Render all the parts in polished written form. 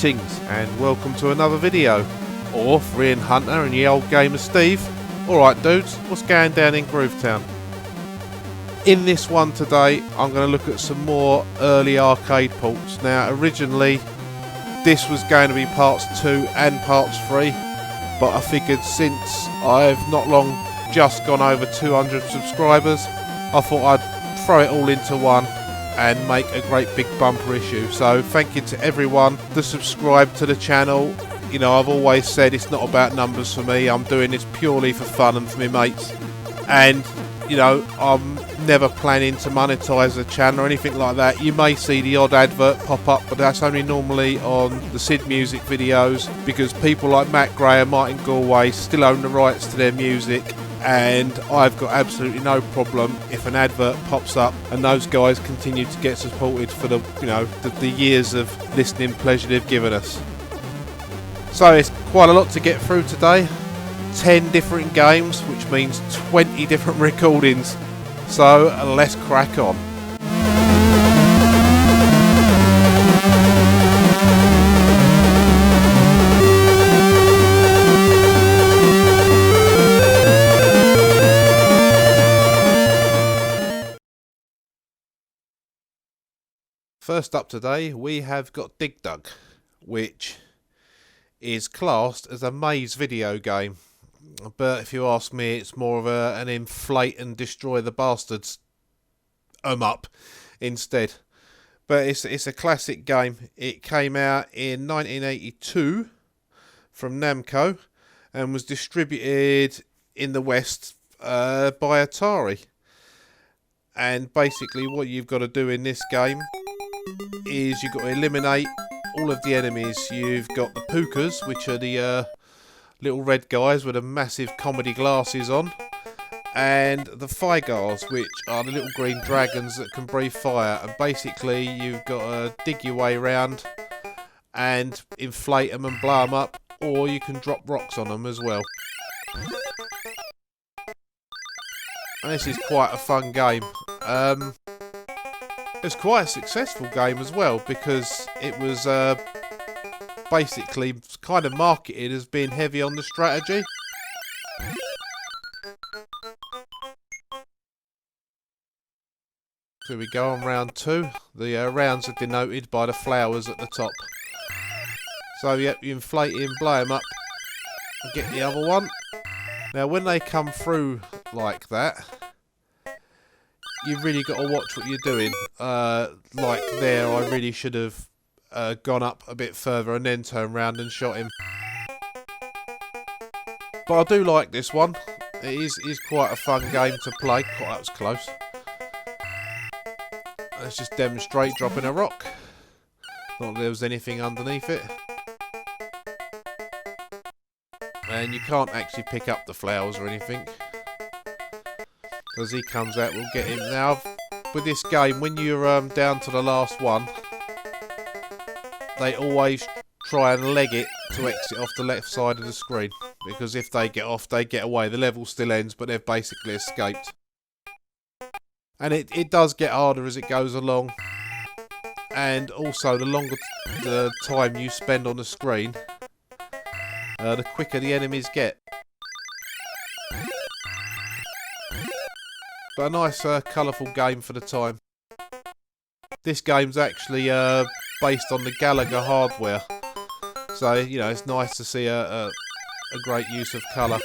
Greetings and welcome to another video, or for Ian Hunter and the old gamer Steve. Alright dudes, what's going down in Groovetown? In this one today I'm going to look at some more early arcade ports. Now originally this was going to be parts 2 and parts 3, but I figured since I've not long just gone over 200 subscribers, I thought I'd throw it all into one and make a great big bumper issue. So thank you to everyone that subscribed to the channel. You know, I've always said it's not about numbers for me. I'm doing this purely for fun and for my mates. And, you know, I'm never planning to monetize the channel or anything like that. You may see the odd advert pop up, but that's only normally on the SID music videos, because people like Matt Gray and Martin Galway still own the rights to their music. And I've got absolutely no problem if an advert pops up and those guys continue to get supported for the, you know, the years of listening pleasure they've given us. So it's quite a lot to get through today. 10 different games, which means 20 different recordings. So let's crack on. First up today we have got Dig Dug, which is classed as a maze video game, but if you ask me it's more of an inflate and destroy the bastards up instead. But it's a classic game. It came out in 1982 from Namco and was distributed in the West by Atari. And basically what you've got to do in this game is you've got to eliminate all of the enemies. You've got the Pukas, which are the little red guys with the massive comedy glasses on, and the Figars, which are the little green dragons that can breathe fire. And basically you've got to dig your way around and inflate them and blow them up, or you can drop rocks on them as well. And this is quite a fun game. It's quite a successful game as well, because it was basically kind of marketed as being heavy on the strategy. So we go on round 2. The rounds are denoted by the flowers at the top. So yep, you inflate him, blow him up, and get the other one. Now when they come through like that, you've really got to watch what you're doing. Like there, I really should have gone up a bit further and then turned round and shot him. But I do like this one. It is quite a fun game to play. Oh, that was close. Let's just demonstrate dropping a rock. Not that there was anything underneath it. And you can't actually pick up the flowers or anything. As he comes out, we'll get him. Now, with this game, when you're down to the last one, they always try and leg it to exit off the left side of the screen, because if they get off, they get away. The level still ends, but they've basically escaped. And it does get harder as it goes along, and also the longer the time you spend on the screen, the quicker the enemies get. But a nice colourful game for the time. This game's actually based on the Gallagher hardware, so you know it's nice to see a great use of colour.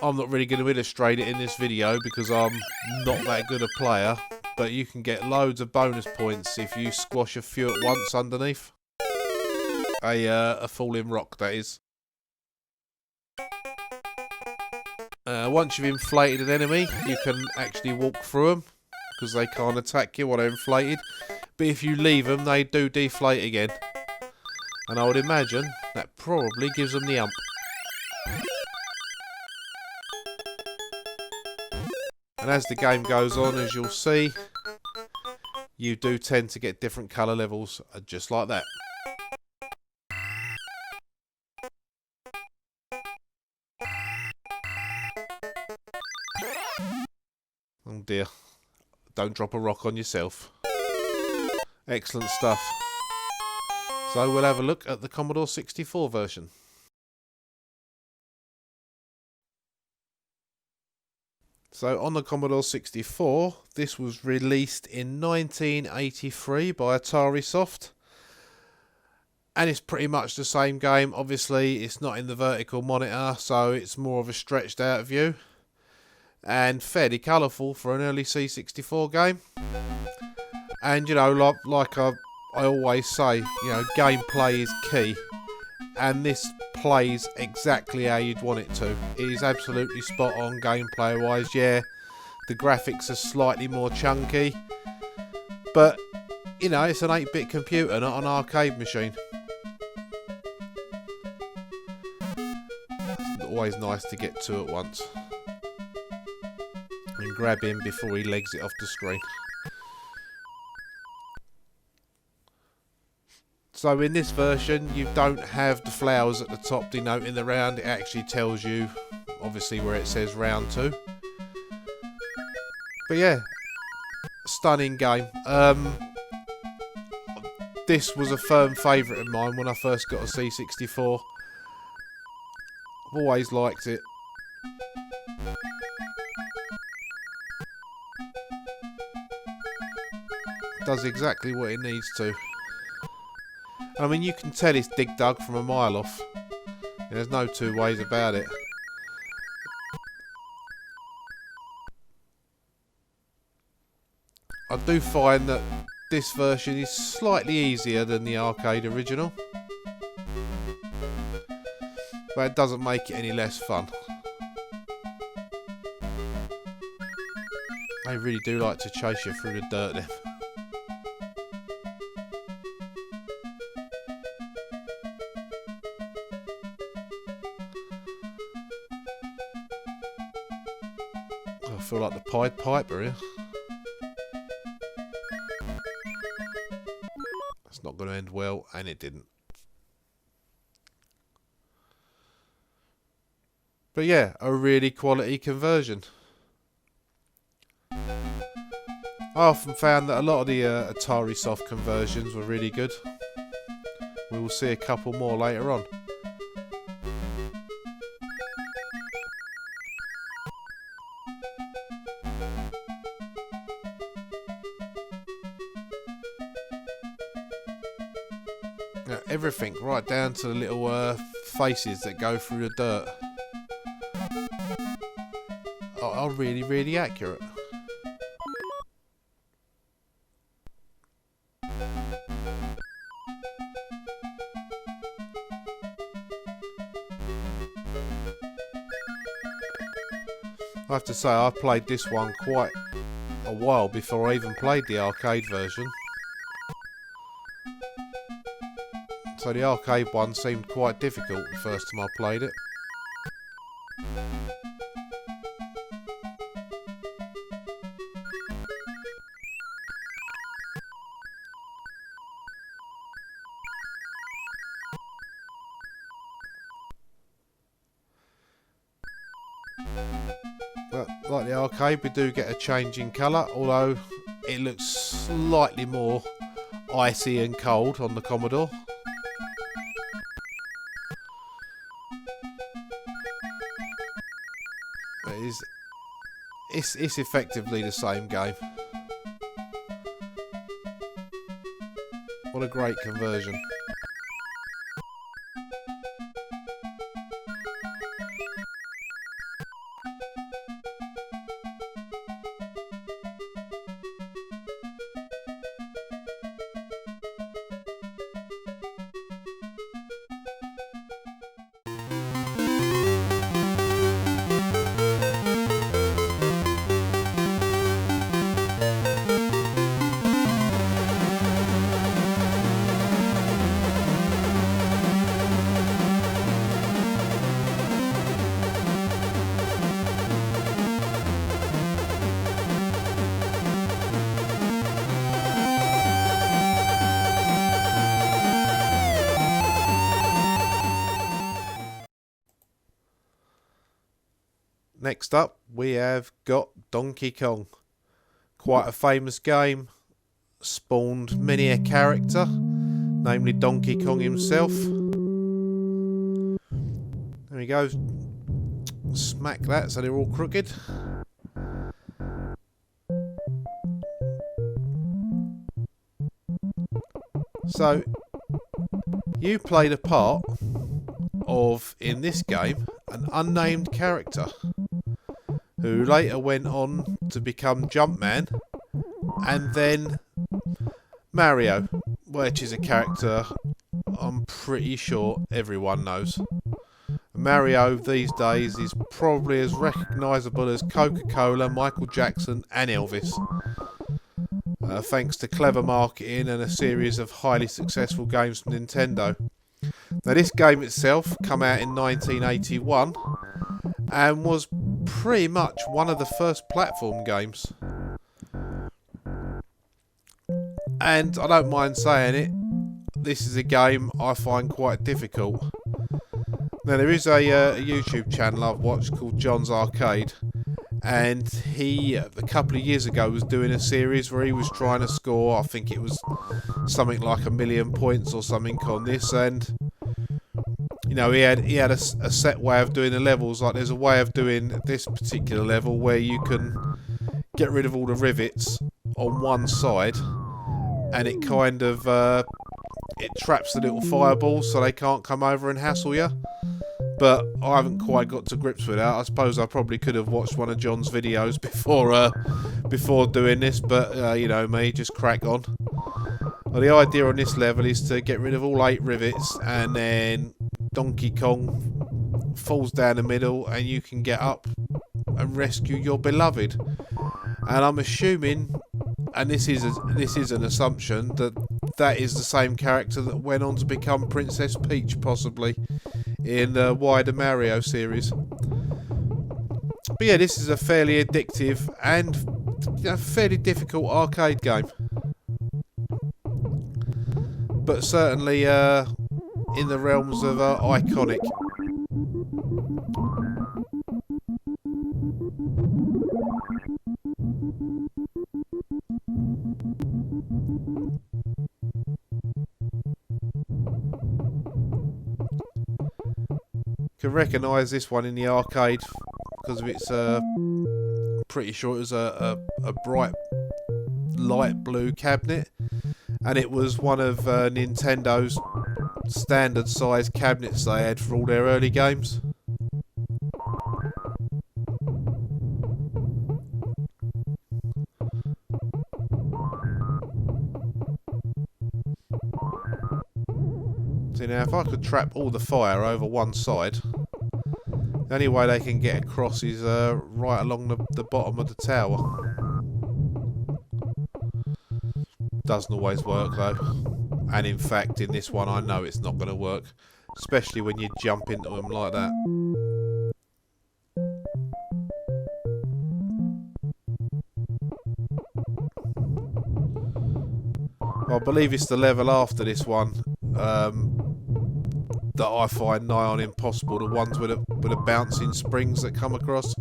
I'm not really going to illustrate it in this video because I'm not that good a player, but you can get loads of bonus points if you squash a few at once underneath. A falling rock, that is. Once you've inflated an enemy, you can actually walk through them, because they can't attack you while they're inflated. But if you leave them, they do deflate again. And I would imagine that probably gives them the ump. And as the game goes on, as you'll see, you do tend to get different colour levels, just like that. dear. Don't drop a rock on yourself. Excellent stuff. So we'll have a look at the Commodore 64 version. So on the Commodore 64, this was released in 1983 by Atari Soft. And it's pretty much the same game. Obviously, it's not in the vertical monitor, so it's more of a stretched out view. And fairly colourful for an early C64 game. And, you know, like I always say, you know, gameplay is key. And this plays exactly how you'd want it to. It is absolutely spot on gameplay wise. Yeah, the graphics are slightly more chunky. But, you know, it's an 8-bit computer, not an arcade machine. It's always nice to get two at once. And grab him before he legs it off the screen. So in this version, you don't have the flowers at the top denoting the round. It actually tells you, obviously, where it says round 2. But yeah, stunning game. This was a firm favourite of mine when I first got a C64. I've always liked it. Does exactly what it needs to. I mean, you can tell it's Dig Dug from a mile off. There's no two ways about it. I do find that this version is slightly easier than the arcade original. But it doesn't make it any less fun. They really do like to chase you through the dirt then. I feel like the Pied Piper here. That's not going to end well, and it didn't. But yeah, a really quality conversion. I often found that a lot of the Atari Soft conversions were really good. We will see a couple more later on. Now, everything right down to the little faces that go through the dirt are really, really accurate. I have to say, I played this one quite a while before I even played the arcade version. So the arcade one seemed quite difficult the first time I played it. But like the arcade, we do get a change in colour, although it looks slightly more icy and cold on the Commodore. But it's effectively the same game. What a great conversion. Next up, we have got Donkey Kong. quite a famous game, spawned many a character, namely Donkey Kong himself. There we go. Smack that so they're all crooked. So, you played a part of, in this game, an unnamed character who later went on to become Jumpman, and then Mario, which is a character I'm pretty sure everyone knows. Mario these days is probably as recognisable as Coca-Cola, Michael Jackson and Elvis. Thanks to clever marketing and a series of highly successful games from Nintendo. Now this game itself came out in 1981 and was pretty much one of the first platform games. And I don't mind saying it, this is a game I find quite difficult. Now there is a YouTube channel I've watched called John's Arcade, and he a couple of years ago was doing a series where he was trying to score, I think it was something like 1,000,000 points or something on this, and you know, he had a set way of doing the levels. Like there's a way of doing this particular level where you can get rid of all the rivets on one side, and it kind of it traps the little fireballs so they can't come over and hassle you. But I haven't quite got to grips with that. I suppose I probably could have watched one of John's videos before doing this, but you know me, just crack on. Well, the idea on this level is to get rid of all 8 rivets, and then Donkey Kong falls down the middle and you can get up and rescue your beloved. And I'm assuming, and this is an assumption, that is the same character that went on to become Princess Peach, possibly, in the wider Mario series. But yeah, this is a fairly addictive and fairly difficult arcade game. But certainly in the realms of iconic. Can recognise this one in the arcade because of its pretty sure it was a bright light blue cabinet, and it was one of Nintendo's standard size cabinets they had for all their early games. See now, if I could trap all the fire over one side, the only way they can get across is right along the bottom of the tower. Doesn't always work though, and in fact in this one I know it's not going to work, especially when you jump into them like that. I believe it's the level after this one that I find nigh on impossible, the ones with the bouncing springs that come across.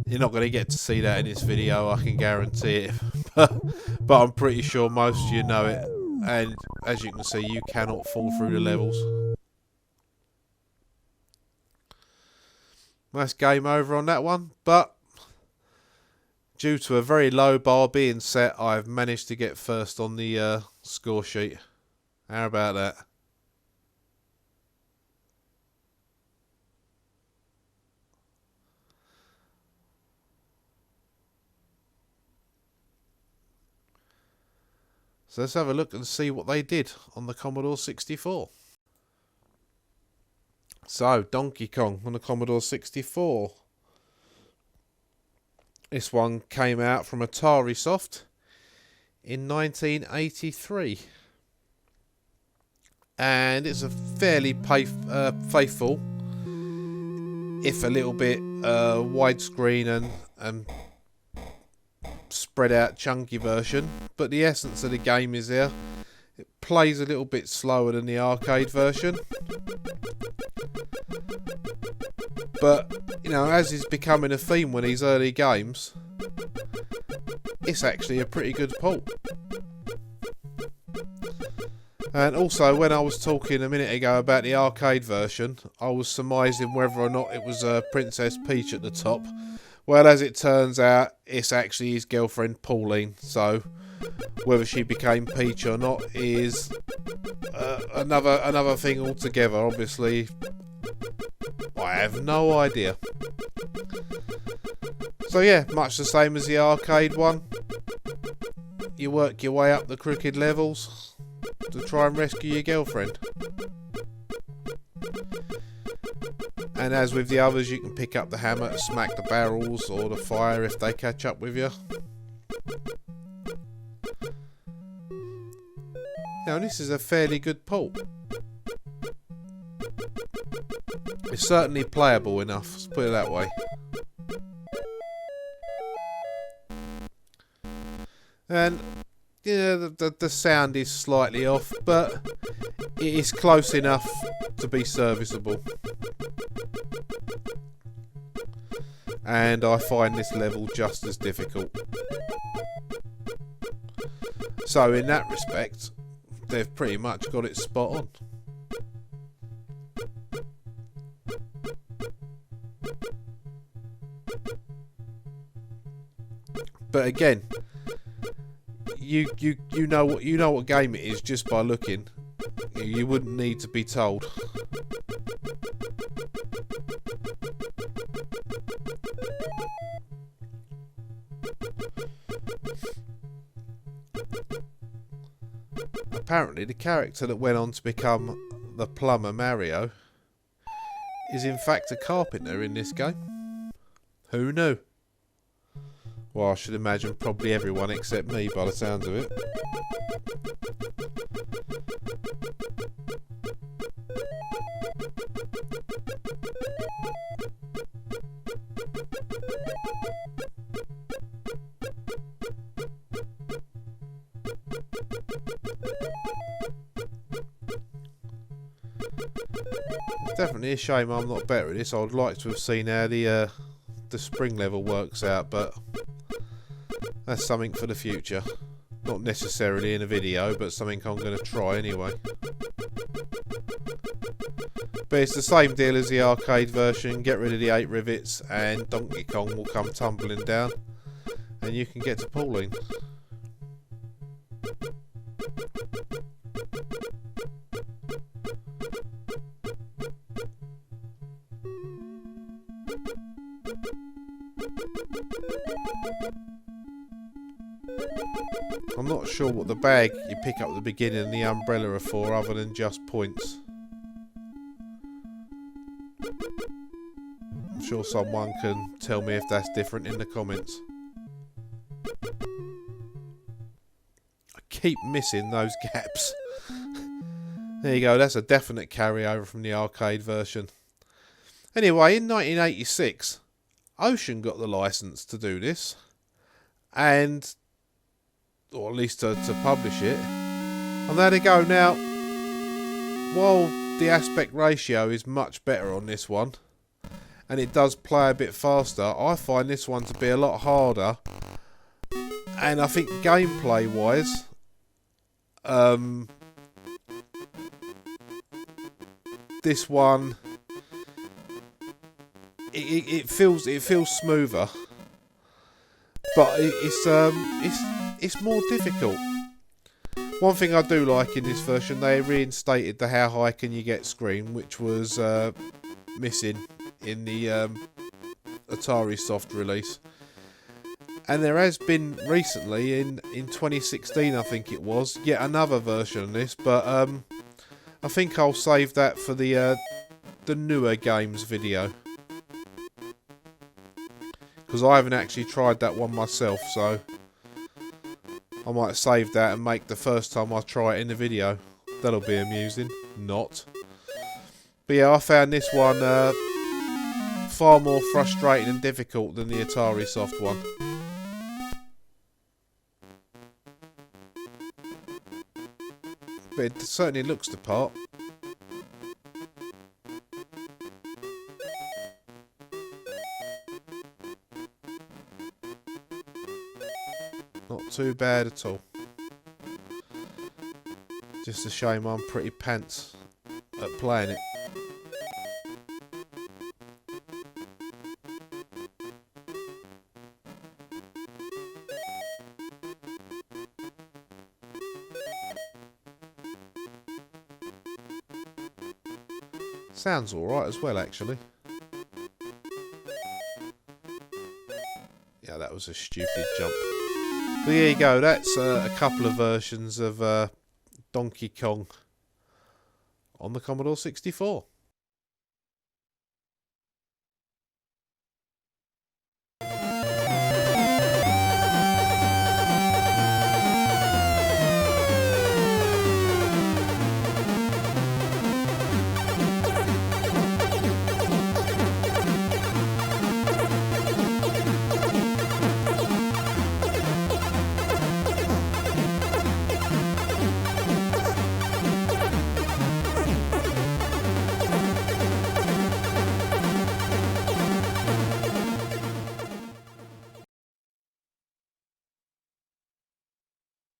You're not going to get to see that in this video, I can guarantee it. But I'm pretty sure most of you know it, and as you can see, you cannot fall through the levels. That's game over on that one, but due to a very low bar being set, I've managed to get first on the score sheet. How about that? So let's have a look and see what they did on the Commodore 64. So, Donkey Kong on the Commodore 64. This one came out from Atari Soft in 1983. And it's a fairly faithful, if a little bit widescreen and spread out chunky version, but the essence of the game is there. It plays a little bit slower than the arcade version, but you know, as is becoming a theme with these early games, it's actually a pretty good port. And also, when I was talking a minute ago about the arcade version, I was surmising whether or not it was Princess Peach at the top. Well, as it turns out, it's actually his girlfriend Pauline. So, whether she became Peach or not is another thing altogether. Obviously, I have no idea. So yeah, much the same as the arcade one. You work your way up the crooked levels to try and rescue your girlfriend. And as with the others, you can pick up the hammer to smack the barrels or the fire if they catch up with you. Now, this is a fairly good port. It's certainly playable enough, let's put it that way. And yeah, the sound is slightly off, but it is close enough to be serviceable. And I find this level just as difficult. So in that respect, they've pretty much got it spot on. But again, you know what game it is just by looking. You wouldn't need to be told. Apparently, the character that went on to become the plumber Mario is in fact a carpenter in this game. Who knew? Well, I should imagine probably everyone except me by the sounds of it. It's definitely a shame I'm not better at this. I would like to have seen how the spring level works out, but that's something for the future. Not necessarily in a video, but something I'm going to try anyway. But it's the same deal as the arcade version. Get rid of the 8 rivets and Donkey Kong will come tumbling down and you can get to Pauline. I'm not sure what the bag you pick up at the beginning and the umbrella are for, other than just points. I'm sure someone can tell me if that's different in the comments. I keep missing those gaps. There you go, that's a definite carryover from the arcade version. Anyway, in 1986, Ocean got the license to do this. And or at least to publish it. And there they go. Now, while the aspect ratio is much better on this one, and it does play a bit faster, I find this one to be a lot harder. And I think gameplay wise, this one it feels smoother, but it's more difficult. One thing I do like in this version, they reinstated the how high can you get screen, which was missing in the Atari Soft release. And there has been recently, in 2016 I think it was, yet another version of this, but I think I'll save that for the newer games video. Because I haven't actually tried that one myself, so I might save that and make the first time I try it in the video. That'll be amusing. Not. But yeah, I found this one far more frustrating and difficult than the Atari Soft one. But it certainly looks the part. Not too bad at all. Just a shame I'm pretty pants at playing it. Sounds alright as well, actually. Yeah, that was a stupid jump. But there you go, that's a couple of versions of Donkey Kong on the Commodore 64.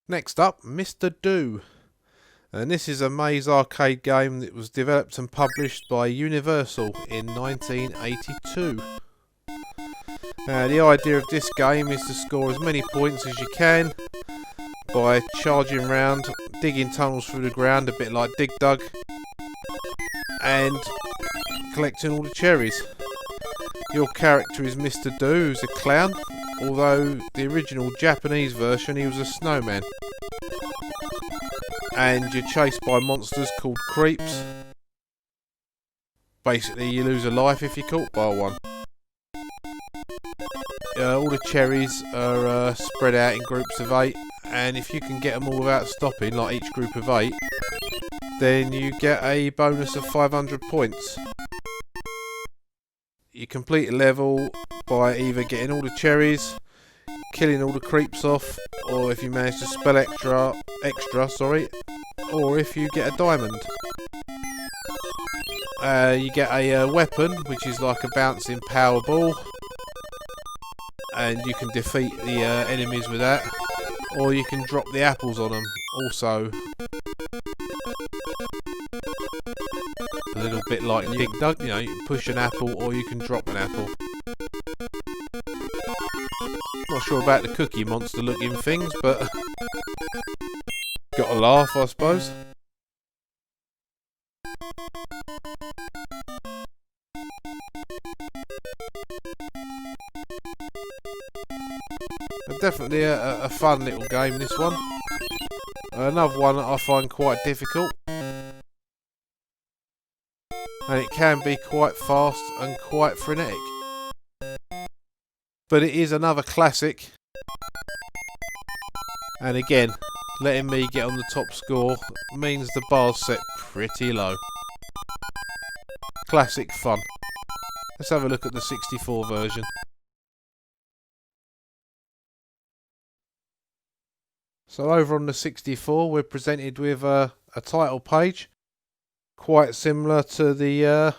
Next up, Mr. Do. And this is a maze arcade game that was developed and published by Universal in 1982. The idea of this game is to score as many points as you can by charging around, digging tunnels through the ground, a bit like Dig Dug, and collecting all the cherries. Your character is Mr. Do, who's a clown, although the original Japanese version he was a snowman. And you're chased by monsters called creeps. Basically you lose a life if you're caught by one. All the cherries are spread out in groups of 8, and if you can get them all without stopping, like each group of 8, then you get a bonus of 500 points. You complete a level by either getting all the cherries, killing all the creeps off, or if you manage to spell extra, or if you get a diamond. You get a weapon, which is like a bouncing power ball, and you can defeat the enemies with that, or you can drop the apples on them. Also, a little bit like Dig Dug, you know, you can push an apple or you can drop an apple. Not sure about the Cookie Monster looking things, but got a laugh, I suppose. But definitely a fun little game, this one. Another one that I find quite difficult. And it can be quite fast and quite frenetic. But it is another classic. And again, letting me get on the top score means the bar's set pretty low. Classic fun. Let's have a look at the 64 version. So over on the 64 we're presented with a title page. Quite similar to the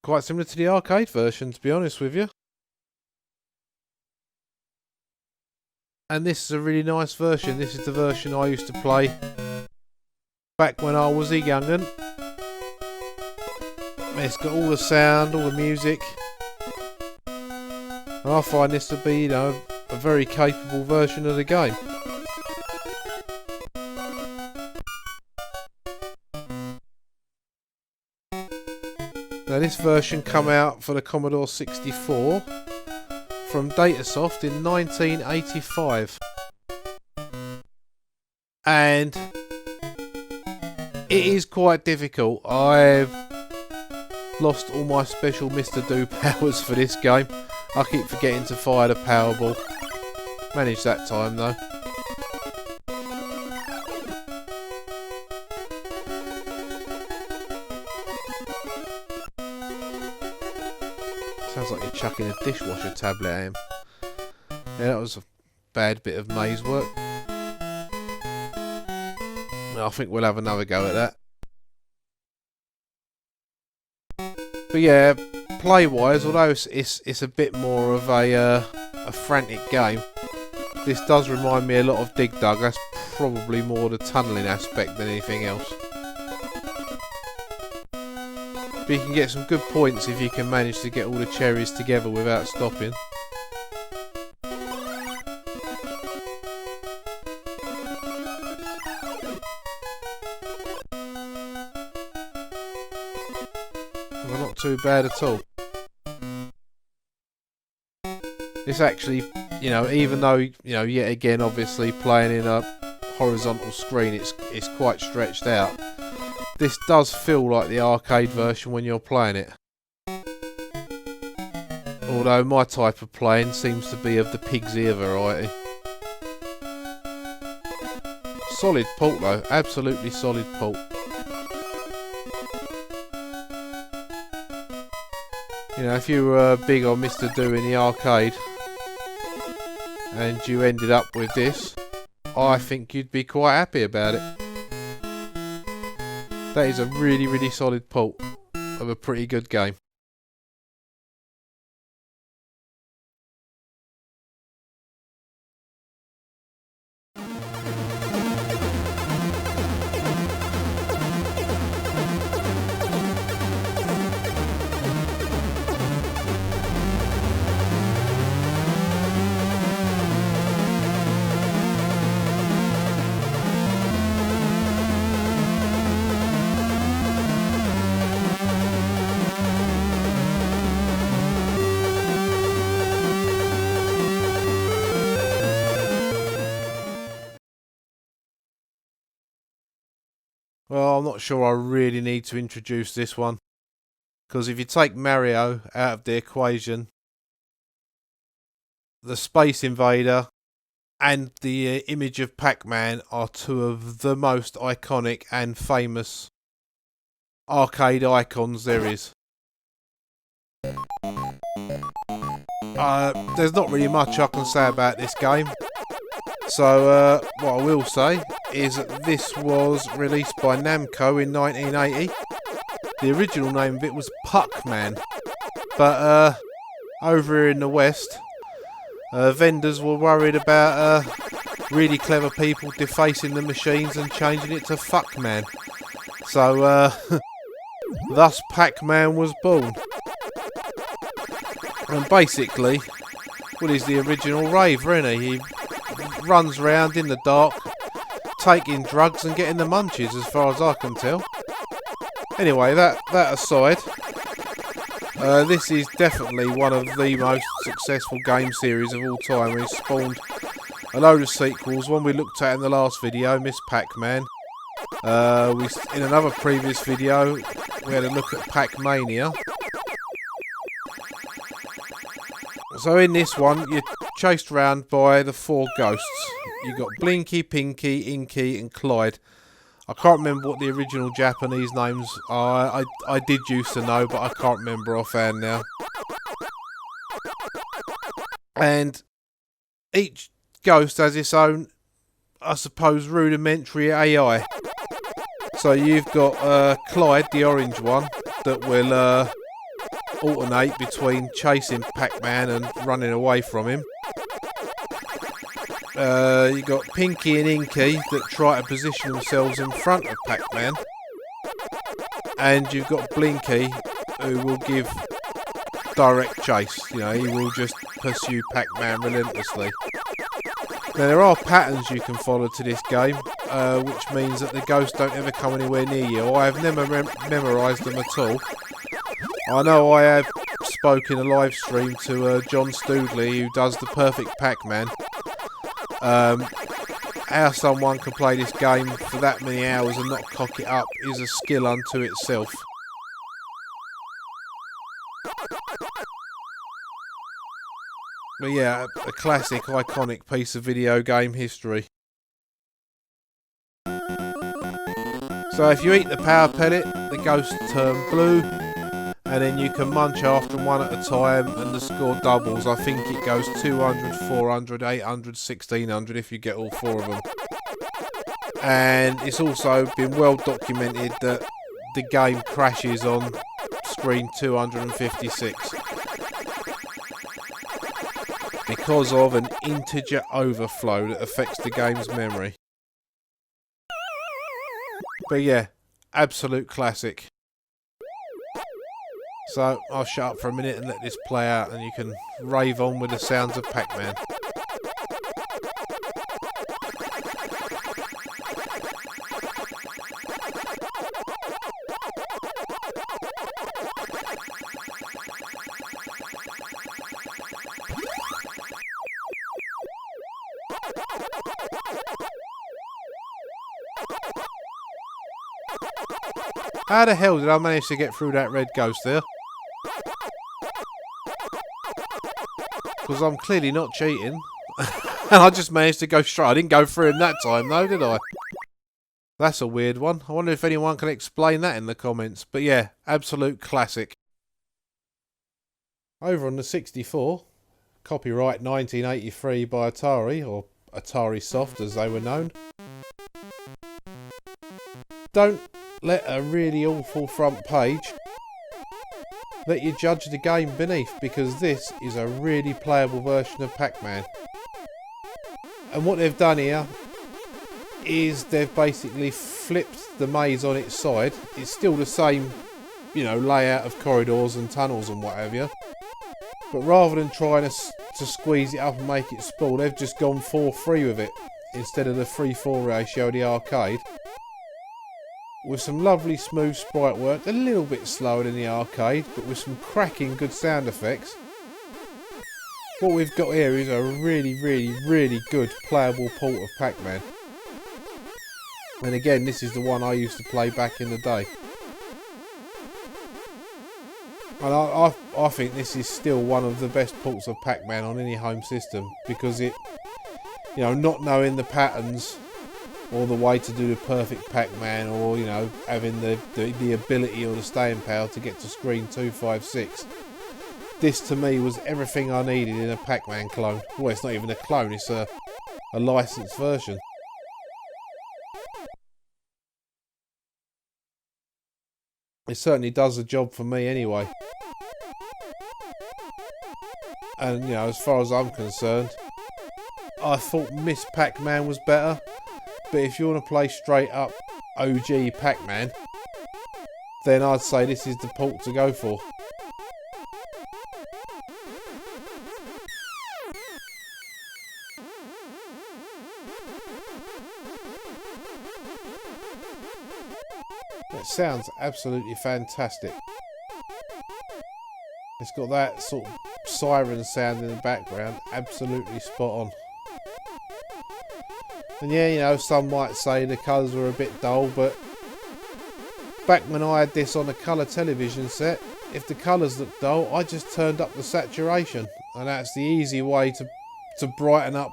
arcade version, to be honest with you. And this is a really nice version. This is the version I used to play back when I was a young'un. It's got all the sound, all the music, and I find this to be, you know, a very capable version of the game. Now this version come out for the Commodore 64 from Datasoft in 1985, and it is quite difficult. I've lost all my special Mr. Do powers for this game. I keep forgetting to fire the Powerball. Managed that time though. Sounds like you're chucking a dishwasher tablet at him. Yeah, that was a bad bit of maze work. I think we'll have another go at that. But yeah, play-wise, although it's a bit more of a frantic game, This does remind me a lot of Dig Dug. That's probably more the tunnelling aspect than anything else. But you can get some good points if you can manage to get all the cherries together without stopping. Well, not too bad at all. It's actually, you know, even though, you know, yet again, obviously playing in a horizontal screen, it's quite stretched out. This does feel like the arcade version when you're playing it. Although my type of playing seems to be of the pig's ear variety. Solid port though, absolutely solid port. You know, if you were big on Mr. Do in the arcade and you ended up with this, I think you'd be quite happy about it. That is a really, really solid port of a pretty good game. Well, I'm not sure I really need to introduce this one, because if you take Mario out of the equation, the Space Invader and the image of Pac-Man are two of the most iconic and famous arcade icons there is. There's not really much I can say about this game. So what I will say is that this was released by Namco in 1980. The original name of it was Pac-Man, but over here in the West, vendors were worried about really clever people defacing the machines and changing it to Fuck-Man. So thus Pac-Man was born. And basically, well, he's the original raver, isn't he? He runs around in the dark, taking drugs and getting the munchies, as far as I can tell. Anyway, that aside, this is definitely one of the most successful game series of all time. It's spawned a load of sequels. One we looked at in the last video, Miss Pac-Man. In another previous video, we had a look at Pac-Mania. So in this one, you're chased around by the four ghosts. You've got Blinky, Pinky, Inky and Clyde. I can't remember what the original Japanese names are. I did used to know, but I can't remember offhand now. And each ghost has its own, I suppose, rudimentary AI. So you've got Clyde, the orange one, that will alternate between chasing Pac-Man and running away from him. You've got Pinky and Inky that try to position themselves in front of Pac-Man. And you've got Blinky, who will give direct chase. You know, he will just pursue Pac-Man relentlessly. Now, there are patterns you can follow to this game, which means that the ghosts don't ever come anywhere near you. I have never memorised them at all. I know I have spoken a live stream to John Stoodley, who does the perfect Pac-Man. How someone can play this game for that many hours and not cock it up is a skill unto itself. But yeah, a classic, iconic piece of video game history. So if you eat the power pellet, the ghosts turn blue, and then you can munch after them one at a time, and the score doubles. I think it goes 200, 400, 800, 1600 if you get all four of them. And it's also been well documented that the game crashes on screen 256. because of an integer overflow that affects the game's memory. But yeah, absolute classic. So I'll shut up for a minute and let this play out, and you can rave on with the sounds of Pac-Man. How the hell did I manage to get through that red ghost there? Because I'm clearly not cheating. And I just managed to go straight. I didn't go through him that time though, did I? That's a weird one. I wonder if anyone can explain that in the comments. But yeah, absolute classic. Over on the 64, copyright 1983 by Atari, or Atari Soft as they were known. Don't let a really awful front page let you judge the game beneath, because this is a really playable version of Pac-Man. And what they've done here is they've basically flipped the maze on its side. It's still the same, you know, layout of corridors and tunnels and what have you. But rather than trying to squeeze it up and make it spool, they've just gone 4-3 with it instead of the 3-4 ratio of the arcade. With some lovely smooth sprite work, a little bit slower than the arcade, but with some cracking good sound effects. What we've got here is a really good playable port of Pac-Man. And again, this is the one I used to play back in the day. And I think this is still one of the best ports of Pac-Man on any home system, because it, you know, not knowing the patterns or the way to do the perfect Pac-Man, or, you know, having the ability or the staying power to get to screen 256. This to me was everything I needed in a Pac-Man clone. Well, it's not even a clone, it's a licensed version. It certainly does the job for me anyway. And, you know, as far as I'm concerned, I thought Miss Pac-Man was better. But if you want to play straight up OG Pac-Man, then I'd say this is the port to go for. It sounds absolutely fantastic. It's got that sort of siren sound in the background, absolutely spot on. And yeah, you know, some might say the colours were a bit dull, but back when I had this on a colour television set, if the colours looked dull, I just turned up the saturation, and that's the easy way to brighten up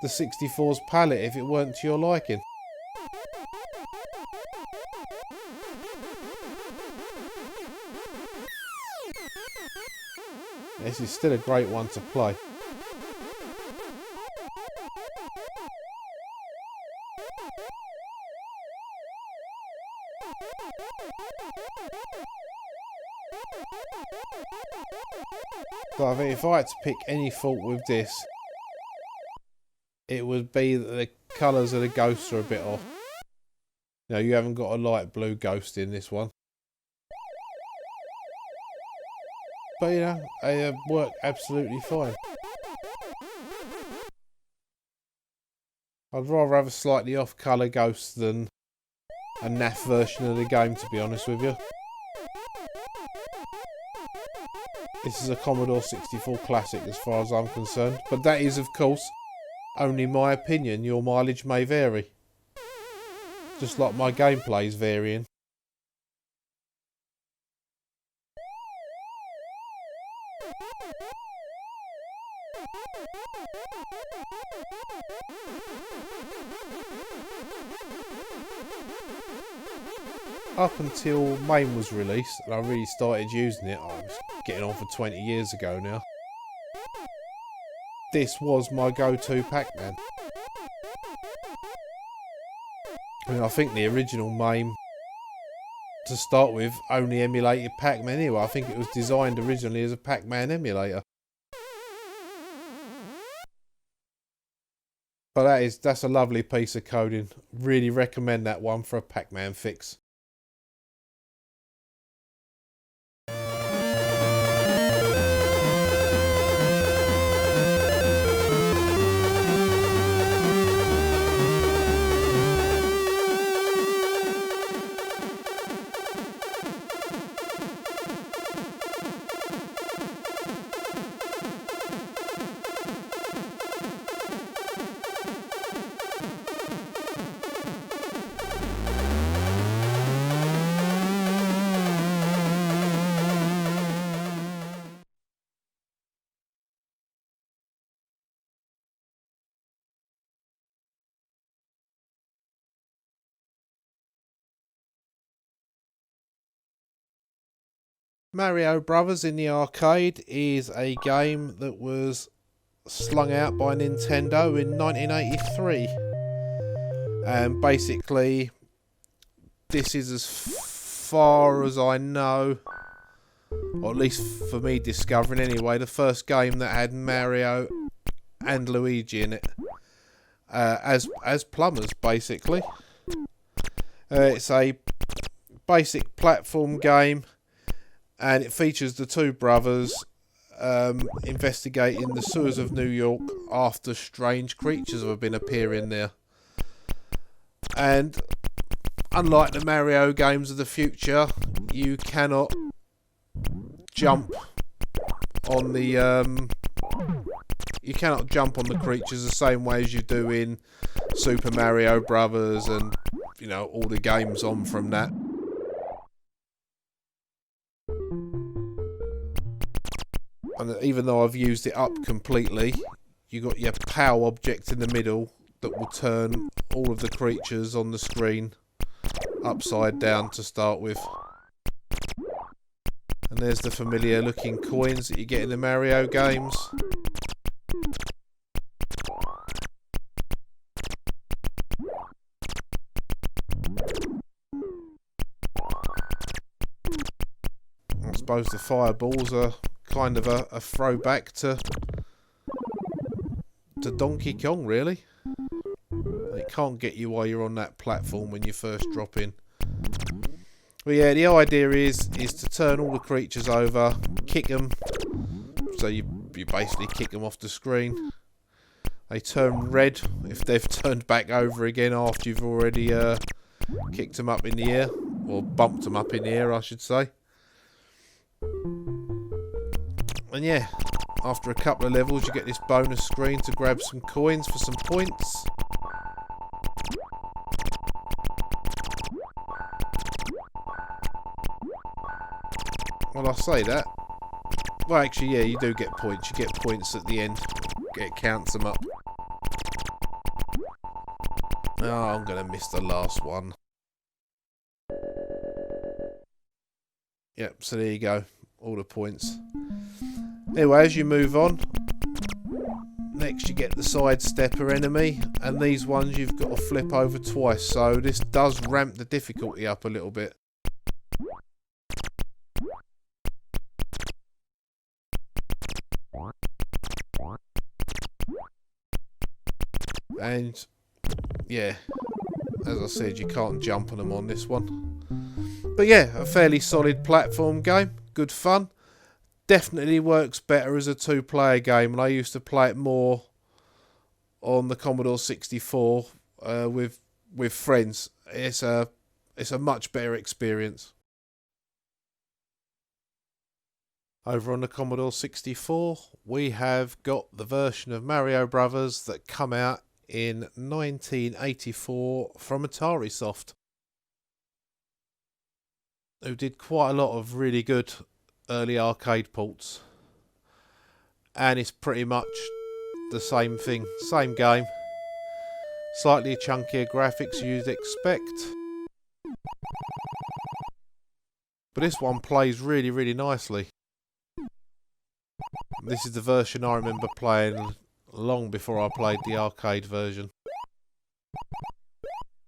the 64's palette if it weren't to your liking. This is still a great one to play. So I think if I had to pick any fault with this, it would be that the colours of the ghosts are a bit off. You know, you haven't got a light blue ghost in this one. But you know, they work absolutely fine. I'd rather have a slightly off colour ghost than a naff version of the game, to be honest with you. This is a Commodore 64 classic as far as I'm concerned, but that is, of course, only my opinion. Your mileage may vary. Just like my gameplay's varying. Up until Mame was released and I really started using it, I was getting on for 20 years ago now, this was my go-to Pac-Man. I mean, I think the original Mame, to start with, only emulated Pac-Man anyway. I think it was designed originally as a Pac-Man emulator. But that's a lovely piece of coding. Really recommend that one for a Pac-Man fix. Mario Brothers in the arcade is a game that was slung out by Nintendo in 1983. And basically, this is as far as I know, or at least for me discovering anyway, the first game that had Mario and Luigi in it. As plumbers, basically. It's a basic platform game. And it features the two brothers investigating the sewers of New York after strange creatures have been appearing there. And unlike the Mario games of the future, you cannot jump on the creatures the same way as you do in Super Mario Brothers and all the games on from that. And even though I've used it up completely, you got your power object in the middle that will turn all of the creatures on the screen upside down to start with. And there's the familiar looking coins that you get in the Mario games. I suppose the fireballs are kind of a throwback to Donkey Kong, really. It can't get you while you're on that platform when you first drop in. But yeah, the idea is to turn all the creatures over, kick them, so you basically kick them off the screen. They turn red if they've turned back over again after you've already kicked them up in the air, or bumped them up in the air, I should say. And yeah, after a couple of levels you get this bonus screen to grab some coins for some points. Well, I say that. Well, actually, yeah, you do get points. You get points at the end. It counts them up. Oh, I'm going to miss the last one. Yep, so there you go. All the points. Anyway, as you move on, next you get the side stepper enemy, and these ones you've got to flip over twice, so this does ramp the difficulty up a little bit. And yeah, as I said, you can't jump on them on this one. But yeah, a fairly solid platform game, good fun. Definitely works better as a two-player game, and I used to play it more on the Commodore 64 with friends. It's a much better experience. Over on the Commodore 64, we have got the version of Mario Brothers that come out in 1984 from Atari Soft, who did quite a lot of really good early arcade ports, and it's pretty much the same thing, same game, slightly chunkier graphics you'd expect, but this one plays really, really nicely. This is the version I remember playing long before I played the arcade version.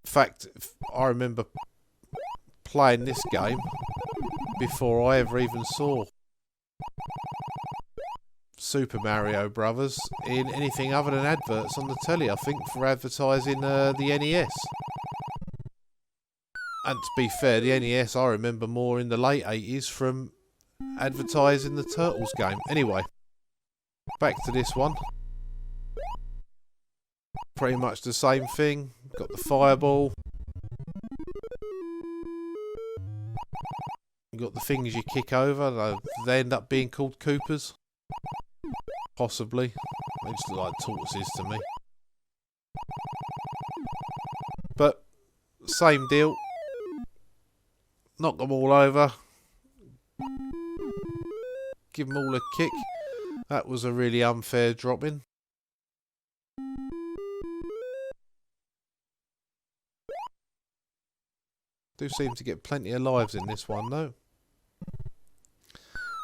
In fact, I remember playing this game before I ever even saw Super Mario Brothers in anything other than adverts on the telly, I think, for advertising the NES. And to be fair, the NES I remember more in the late 80s from advertising the Turtles game. Anyway, back to this one. Pretty much the same thing. Got the fireball. You got the things you kick over. They end up being called Koopas. Possibly. They just look like tortoises to me. But same deal. Knock them all over. Give them all a kick. That was a really unfair drop-in. Do seem to get plenty of lives in this one though.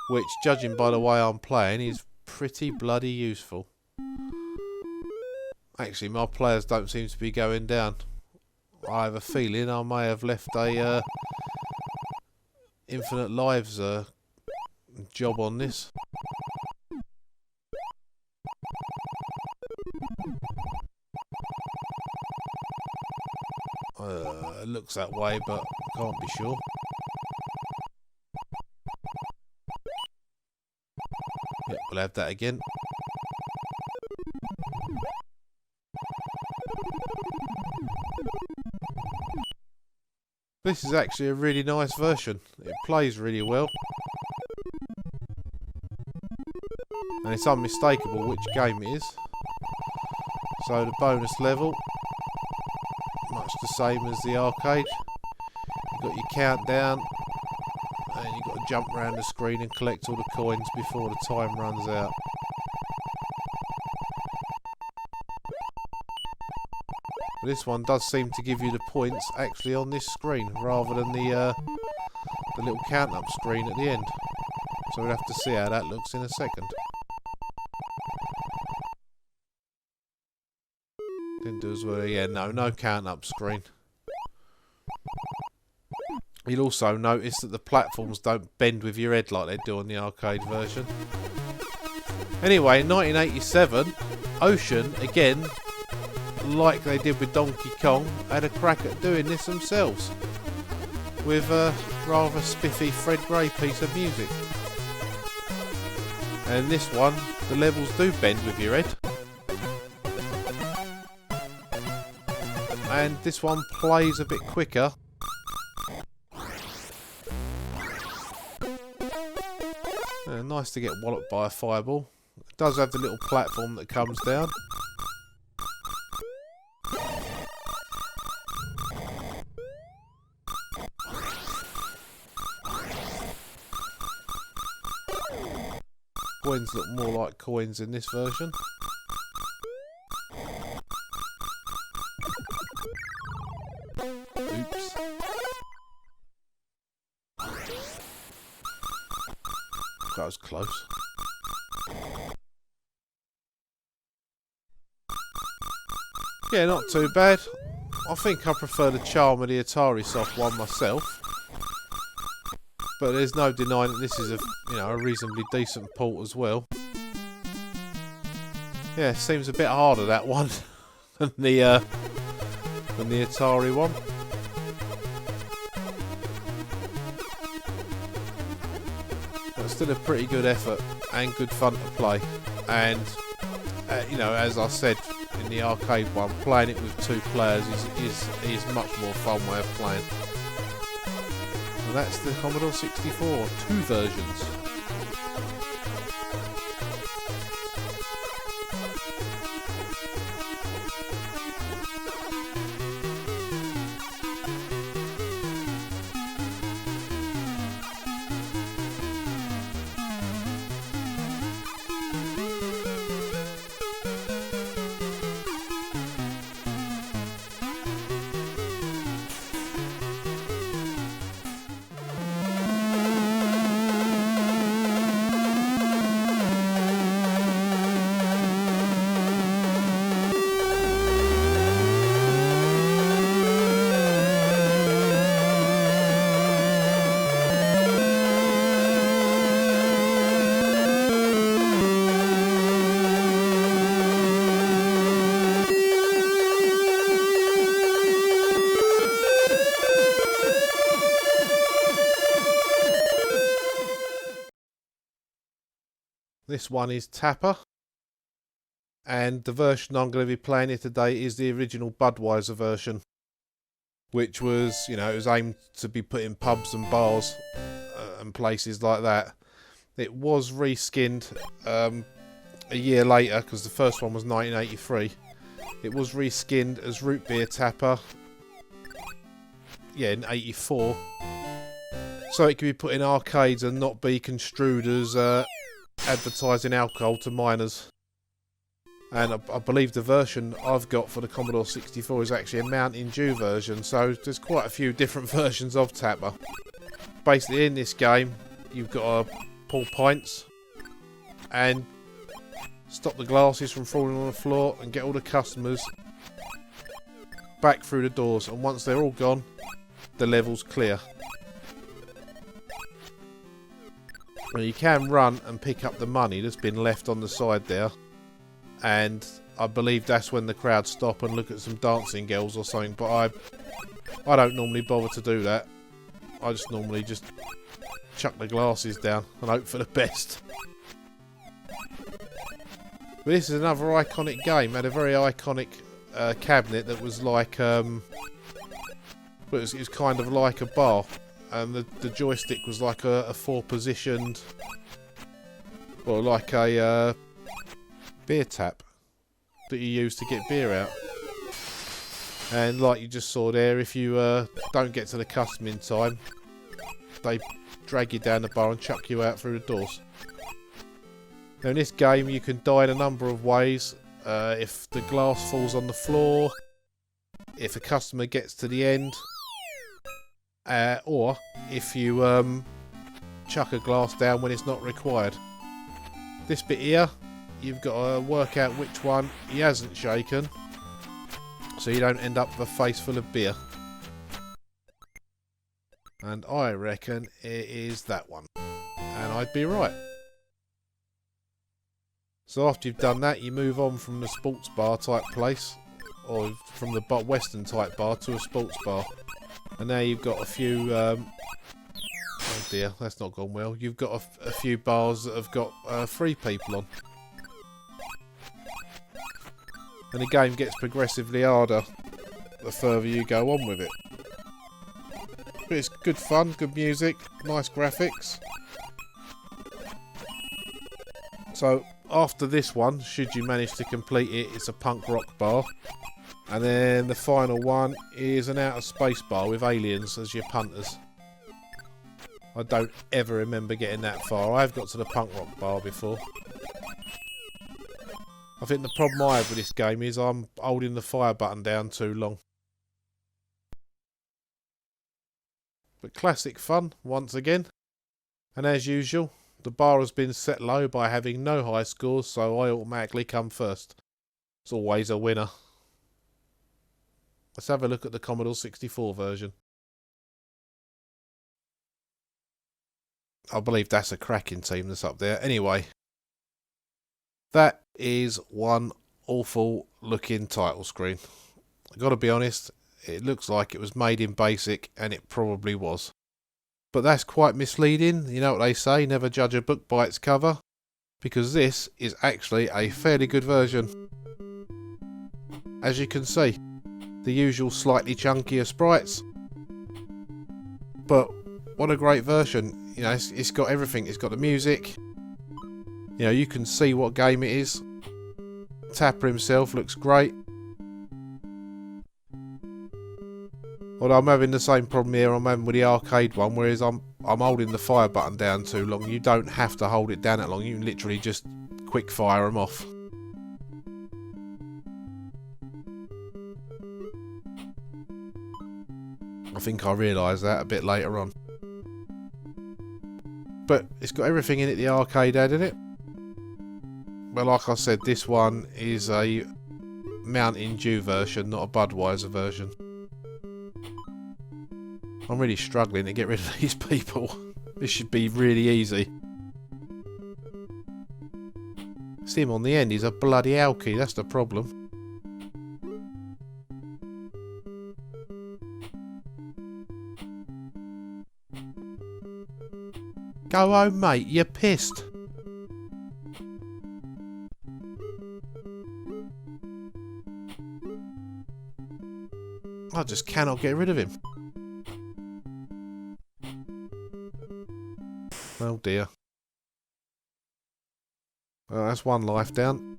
Which, judging by the way I'm playing, is pretty bloody useful. Actually, my players don't seem to be going down. I have a feeling I may have left a infinite lives job on this. It looks that way, but can't be sure. Yep, we'll have that again. This is actually a really nice version. It plays really well. And it's unmistakable which game it is. So the bonus level, much the same as the arcade. You've got your countdown, and you've got to jump around the screen and collect all the coins before the time runs out. But this one does seem to give you the points actually on this screen, rather than the little count-up screen at the end. So we'll have to see how that looks in a second. Didn't do as well. Yeah, no count-up screen. You'll also notice that the platforms don't bend with your head like they do on the arcade version. Anyway, in 1987, Ocean, again, like they did with Donkey Kong, had a crack at doing this themselves. With a rather spiffy Fred Gray piece of music. And this one, the levels do bend with your head. And this one plays a bit quicker. Nice to get walloped by a fireball. It does have the little platform that comes down. Coins look more like coins in this version. Oops. That was close. Yeah, not too bad. I think I prefer the charm of the Atari Soft one myself. But there's no denying that this is a reasonably decent port as well. Yeah, seems a bit harder, that one than the Atari one. But still a pretty good effort and good fun to play. And as I said in the arcade one, playing it with two players is much more fun way of playing. So that's the Commodore 64, two versions. This one is Tapper. And the version I'm going to be playing here today is the original Budweiser version, which was, you know, it was aimed to be put in pubs and bars and places like that. It was reskinned a year later, because the first one was 1983. It was reskinned as Root Beer Tapper, yeah, in 84. So it could be put in arcades and not be construed as advertising alcohol to minors. And I believe the version I've got for the Commodore 64 is actually a Mountain Dew version, so there's quite a few different versions of Tapper. Basically, in this game, you've got to pour pints and stop the glasses from falling on the floor and get all the customers back through the doors. And once they're all gone, the level's clear. And you can run and pick up the money that's been left on the side there. And I believe that's when the crowd stop and look at some dancing girls or something, but I don't normally bother to do that. I just normally just chuck the glasses down and hope for the best. But this is another iconic game. It had a very iconic cabinet that was like it was kind of like a bar, and the joystick was like a four-positioned, or like a beer tap that you use to get beer out. And like you just saw there, if you don't get to the customer in time, they drag you down the bar and chuck you out through the doors. Now in this game you can die in a number of ways. If the glass falls on the floor, if a customer gets to the end, or if you chuck a glass down when it's not required. This bit here, you've got to work out which one he hasn't shaken, so you don't end up with a face full of beer. And I reckon it is that one. And I'd be right. So after you've done that, you move on from the sports bar type place, or from the Western type bar to a sports bar. And now you've got a few... oh dear, that's not gone well. You've got a few bars that have got 3 people on. And the game gets progressively harder the further you go on with it. But it's good fun, good music, nice graphics. So after this one, should you manage to complete it, it's a punk rock bar. And then the final one is an outer space bar with aliens as your punters. I don't ever remember getting that far. I've got to the punk rock bar before. I think the problem I have with this game is I'm holding the fire button down too long. But classic fun, once again. And as usual, the bar has been set low by having no high scores, so I automatically come first. It's always a winner. Let's have a look at the Commodore 64 version. I believe that's a cracking team that's up there. Anyway, that is one awful looking title screen. I've got to be honest, it looks like it was made in BASIC, and it probably was. But that's quite misleading. You know what they say, never judge a book by its cover. Because this is actually a fairly good version. As you can see, the usual slightly chunkier sprites. But what a great version. You know, it's got everything. It's got the music. You know, you can see what game it is. Tapper himself looks great. Although I'm having the same problem here I'm having with the arcade one, whereas I'm holding the fire button down too long. You don't have to hold it down that long. You can literally just quick fire them off. I think I realised that a bit later on. But it's got everything in it the arcade had in it. But like I said, this one is a Mountain Dew version, not a Budweiser version. I'm really struggling to get rid of these people. This should be really easy. See him on the end, he's a bloody alky, that's the problem. Go home, mate, you're pissed. I just cannot get rid of him. Oh dear. Well, that's one life down.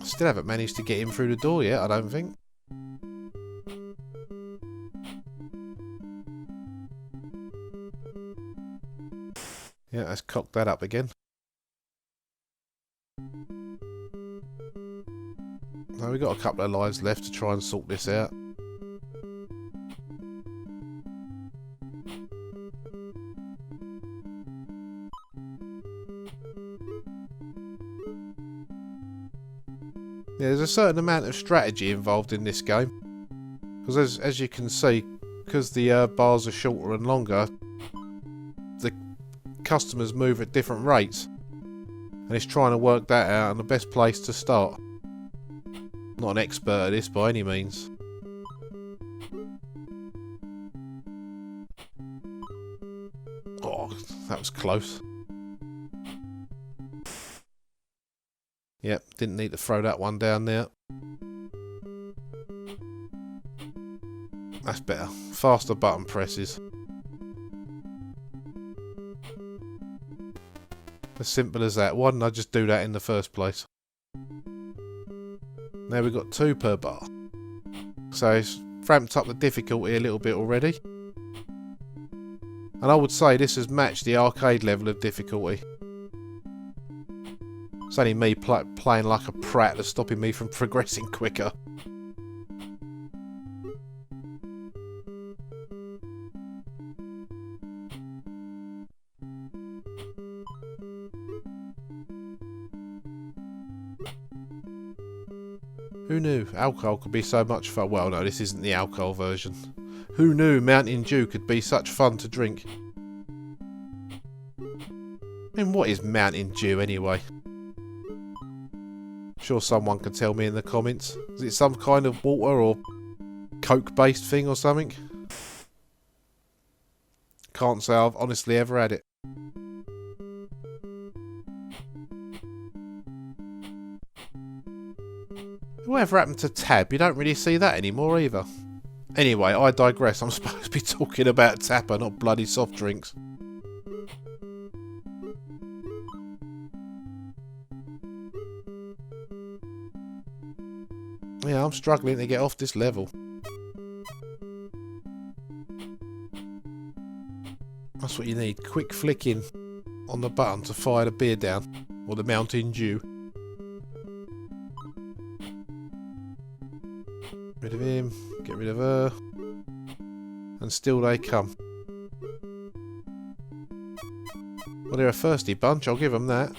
Still haven't managed to get him through the door yet, I don't think. Yeah, let's cock that up again. Now we've got a couple of lives left to try and sort this out. Yeah, there's a certain amount of strategy involved in this game. Because as you can see, because the bars are shorter and longer, the customers move at different rates. And it's trying to work that out and the best place to start. Not an expert at this by any means. Oh, that was close. Yep, didn't need to throw that one down there. That's better. Faster button presses. As simple as that. Why didn't I just do that in the first place? Now we've got 2 per bar. So it's ramped up the difficulty a little bit already. And I would say this has matched the arcade level of difficulty. It's only me playing like a prat that's stopping me from progressing quicker. Who knew alcohol could be so much fun? Well, no, this isn't the alcohol version. Who knew Mountain Dew could be such fun to drink? I mean, what is Mountain Dew anyway? Sure someone can tell me in the comments. Is it some kind of water or Coke based thing or something? Can't say I've honestly ever had it. Whatever happened to Tab? You don't really see that anymore either. Anyway, I digress. I'm supposed to be talking about Tapper, not bloody soft drinks. Yeah, I'm struggling to get off this level. That's what you need. Quick flicking on the button to fire the beer down. Or the Mountain Dew. Rid of him. Get rid of her. And still they come. Well, they're a thirsty bunch. I'll give them that.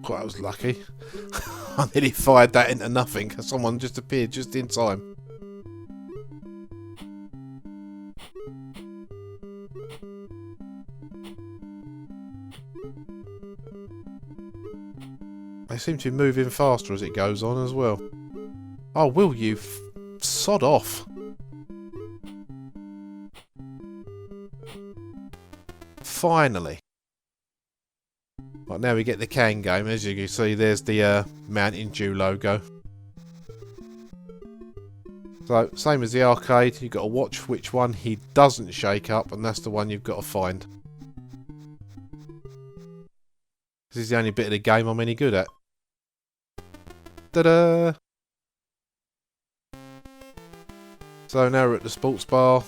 Quite, I was lucky. I nearly fired that into nothing. Someone just appeared just in time. They seem to be moving faster as it goes on as well. Oh, will you sod off? Finally. Right, now we get the can game. As you can see, there's the Mountain Dew logo. So, same as the arcade, you've got to watch which one he doesn't shake up, and that's the one you've got to find. This is the only bit of the game I'm any good at. Ta-da! So now we're at the sports bar.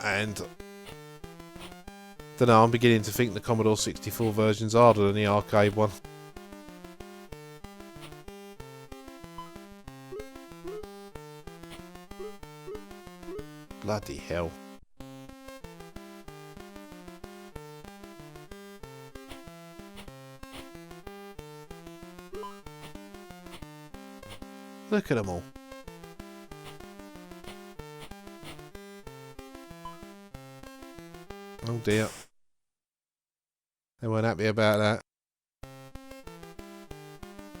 And don't know, I'm beginning to think the Commodore 64 version's harder than the arcade one. Bloody hell. Look at them all. Oh dear. They weren't happy about that.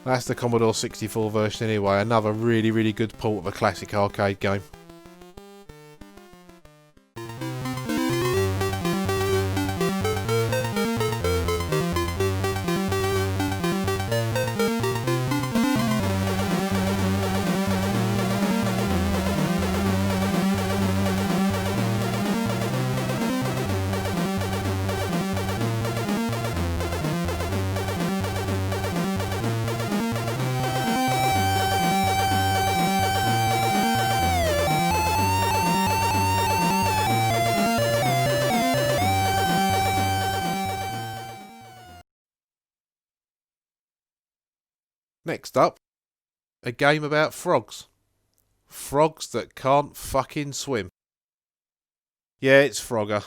That's the Commodore 64 version anyway. Another really, really good port of a classic arcade game. Next up, a game about frogs. Frogs that can't fucking swim. Yeah, it's Frogger.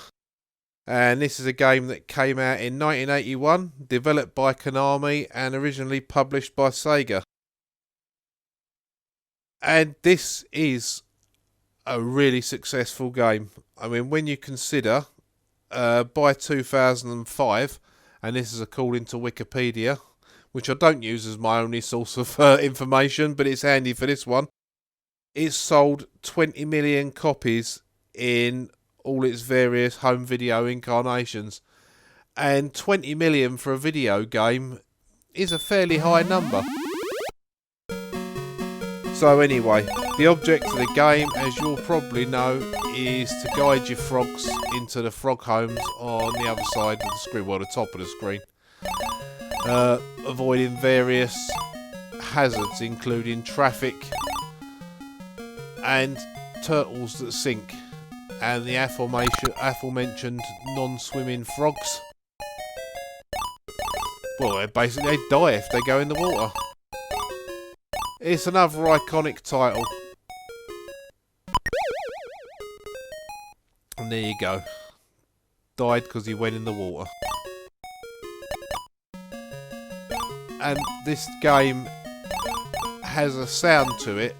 And this is a game that came out in 1981, developed by Konami and originally published by Sega. And this is a really successful game. I mean, when you consider, by 2005, and this is according to Wikipedia, which I don't use as my only source of information, but it's handy for this one. It's sold 20 million copies in all its various home video incarnations. And 20 million for a video game is a fairly high number. So anyway, the object of the game, as you'll probably know, is to guide your frogs into the frog homes on the other side of the screen, well, the top of the screen. Avoiding various hazards including traffic and turtles that sink and the aforementioned non-swimming frogs. Well, they die if they go in the water. It's another iconic title. And there you go. Died because he went in the water. And this game has a sound to it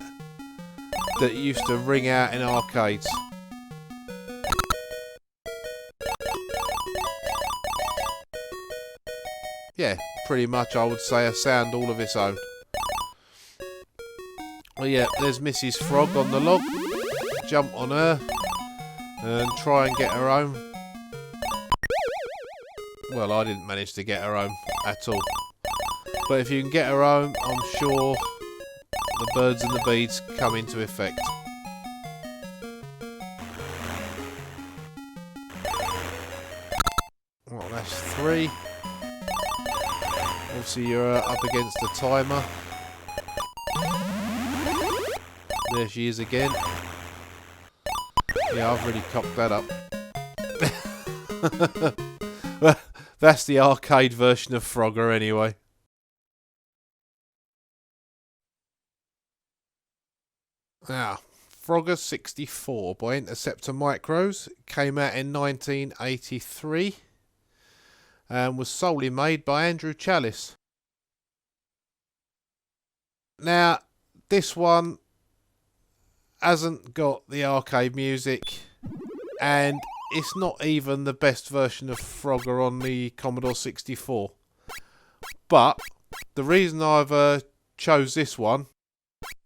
that used to ring out in arcades. Yeah, pretty much I would say a sound all of its own. Well, yeah, there's Mrs. Frog on the log. Jump on her and try and get her home. Well, I didn't manage to get her home at all. But if you can get her home, I'm sure the birds and the bees come into effect. Well, that's 3. Obviously, you're up against the timer. There she is again. Yeah, I've really cocked that up. That's the arcade version of Frogger anyway. Now, Frogger 64 by Interceptor Micros came out in 1983 and was solely made by Andrew Chalice. Now, this one hasn't got the arcade music, and it's not even the best version of Frogger on the Commodore 64. But the reason I've chose this one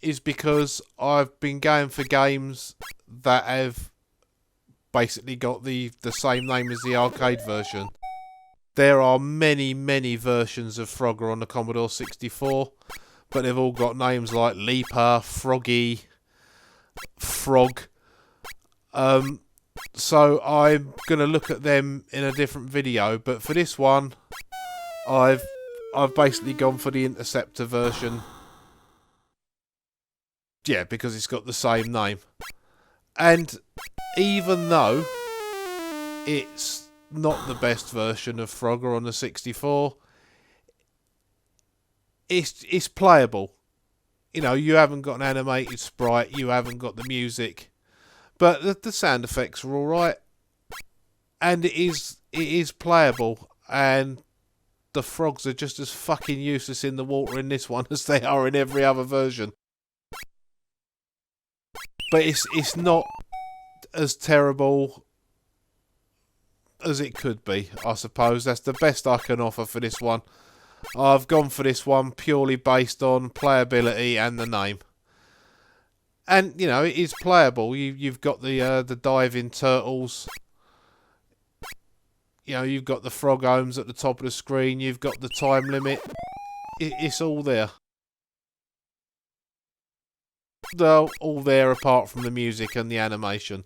is because I've been going for games that have basically got the same name as the arcade version. There are many, many versions of Frogger on the Commodore 64, but they've all got names like Leaper, Froggy, Frog. So I'm going to look at them in a different video, but for this one, I've basically gone for the Interceptor version. Yeah, because it's got the same name. And even though it's not the best version of Frogger on the 64, it's playable. You know, you haven't got an animated sprite, you haven't got the music, but the sound effects are alright. And it is playable, and the frogs are just as fucking useless in the water in this one as they are in every other version. But it's not as terrible as it could be, I suppose. That's the best I can offer for this one. I've gone for this one purely based on playability and the name. And, you know, it is playable. You've got the diving turtles. You know, you've got the frog ohms at the top of the screen. You've got the time limit. It's all there. They're all there apart from the music and the animation.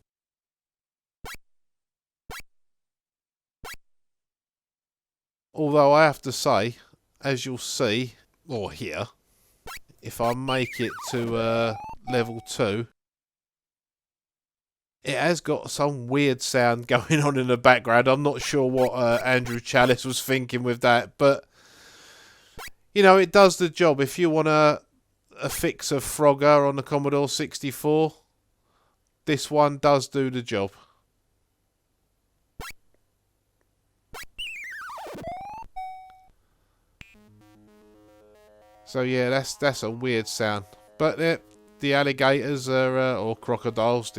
Although I have to say, as you'll see, or hear, if I make it to level 2, it has got some weird sound going on in the background. I'm not sure what Andrew Chalice was thinking with that, but you know, it does the job. If you want a fix of Frogger on the Commodore 64, this one does do the job. So yeah, that's a weird sound. But the alligators are or crocodiles,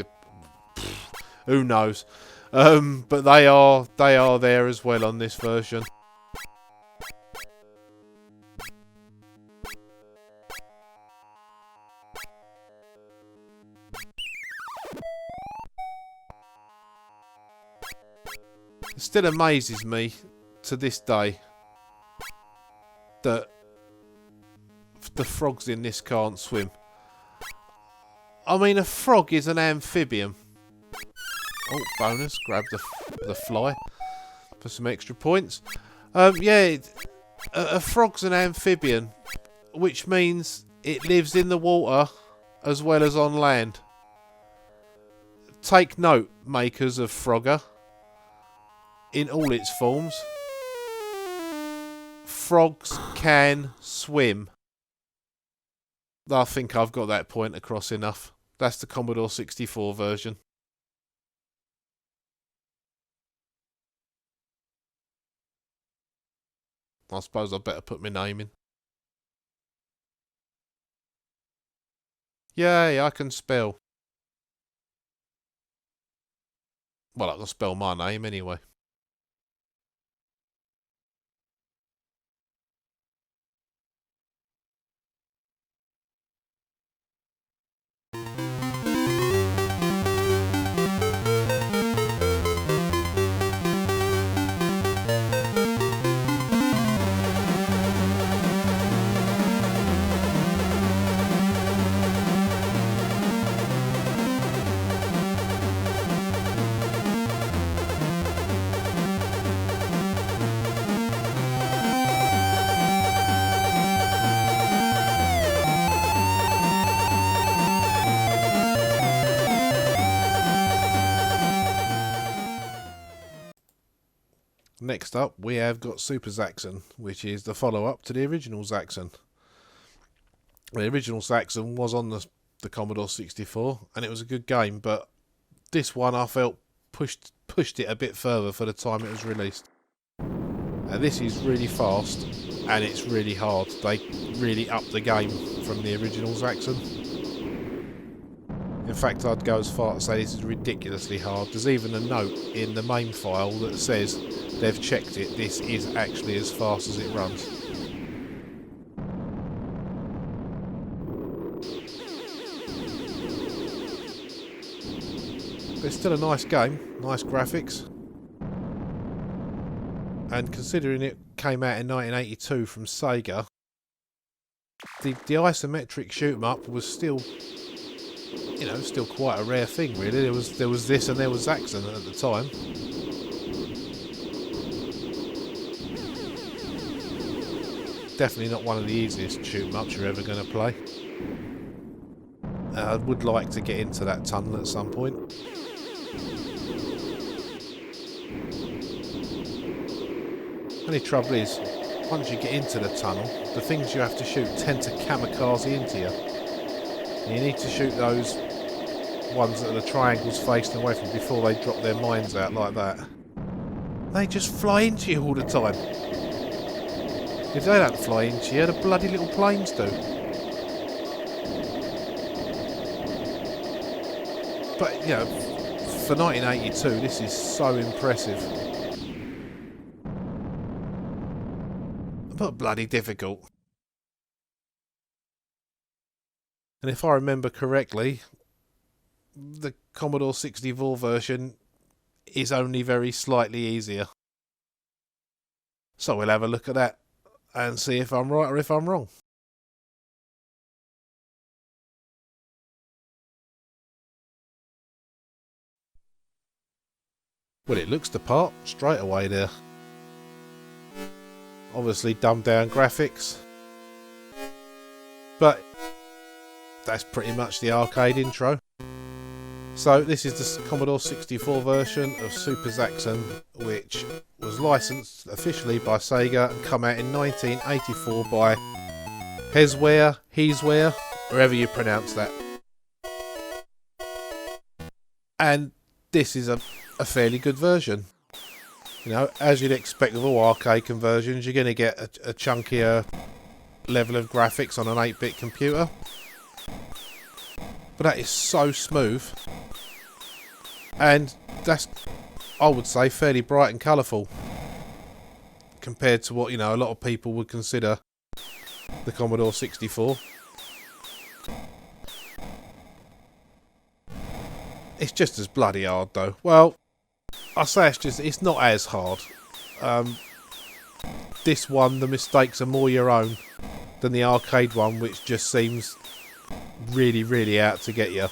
who knows? But they are there as well on this version. It still amazes me to this day that the frogs in this can't swim. I mean, a frog is an amphibian. Oh, bonus. Grab the fly for some extra points. Yeah, a frog's an amphibian, which means it lives in the water as well as on land. Take note, makers of Frogger, in all its forms. Frogs can swim. I think I've got that point across enough. That's the Commodore 64 version. I suppose I better put my name in. Yay, I can spell. Well, I can spell my name anyway. Next up, we have got Super Zaxxon, which is the follow-up to the original Zaxxon. The original Zaxxon was on the Commodore 64, and it was a good game, but this one I felt pushed it a bit further for the time it was released. And this is really fast, and it's really hard. They really upped the game from the original Zaxxon. In fact, I'd go as far to say this is ridiculously hard. There's even a note in the Mame file that says they've checked it. This is actually as fast as it runs. But it's still a nice game, nice graphics. And considering it came out in 1982 from Sega, the isometric shoot 'em up was still, you know, still quite a rare thing, really. There was this and there was Zaxxon at the time. Definitely not one of the easiest shoot 'em ups you're ever going to play. I would like to get into that tunnel at some point. Only trouble is, once you get into the tunnel, the things you have to shoot tend to kamikaze into you. And you need to shoot those ones that are the triangles facing away from you before they drop their mines out like that. They just fly into you all the time. If they don't fly into you, the bloody little planes do. But, you know, for 1982, this is so impressive. but bloody difficult. And if I remember correctly, the Commodore 64 version is only very slightly easier. So we'll have a look at that and see if I'm right or if I'm wrong. Well, it looks the part straight away there. Obviously dumbed down graphics, but that's pretty much the arcade intro. So this is the Commodore 64 version of Super Zaxxon, which was licensed officially by Sega and come out in 1984 by Heisware, wherever you pronounce that. And this is a fairly good version. You know, as you'd expect with all arcade conversions, you're going to get a chunkier level of graphics on an 8-bit computer. But that is so smooth. And that's, I would say, fairly bright and colourful compared to what, you know, a lot of people would consider the Commodore 64. It's just as bloody hard though. Well, I say it's not as hard. This one, the mistakes are more your own than the arcade one, which just seems really, really out to get you.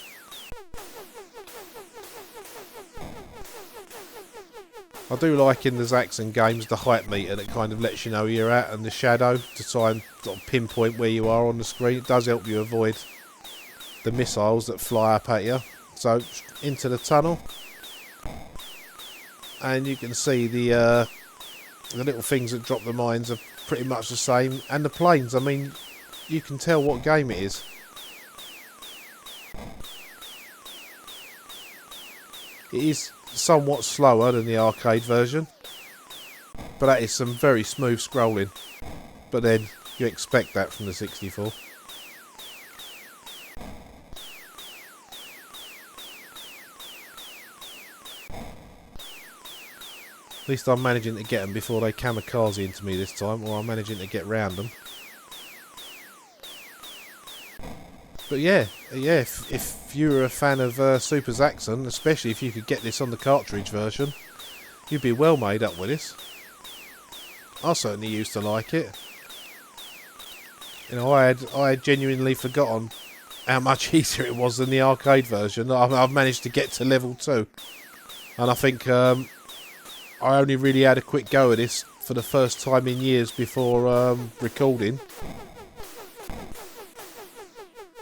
I do like in the Zaxxon games the height meter that kind of lets you know where you're at, and the shadow to try and sort of pinpoint where you are on the screen. It does help you avoid the missiles that fly up at you. So into the tunnel, and you can see the little things that drop the mines are pretty much the same, and the planes. I mean, you can tell what game it is. It is somewhat slower than the arcade version, but that is some very smooth scrolling. But then you expect that from the 64. At least I'm managing to get them before they kamikaze into me this time, or I'm managing to get round them. But yeah, if you were a fan of Super Zaxxon, especially if you could get this on the cartridge version, you'd be well made up with this. I certainly used to like it. You know, I had genuinely forgotten how much easier it was than the arcade version. I've managed to get to level 2, and I think I only really had a quick go at this for the first time in years before recording,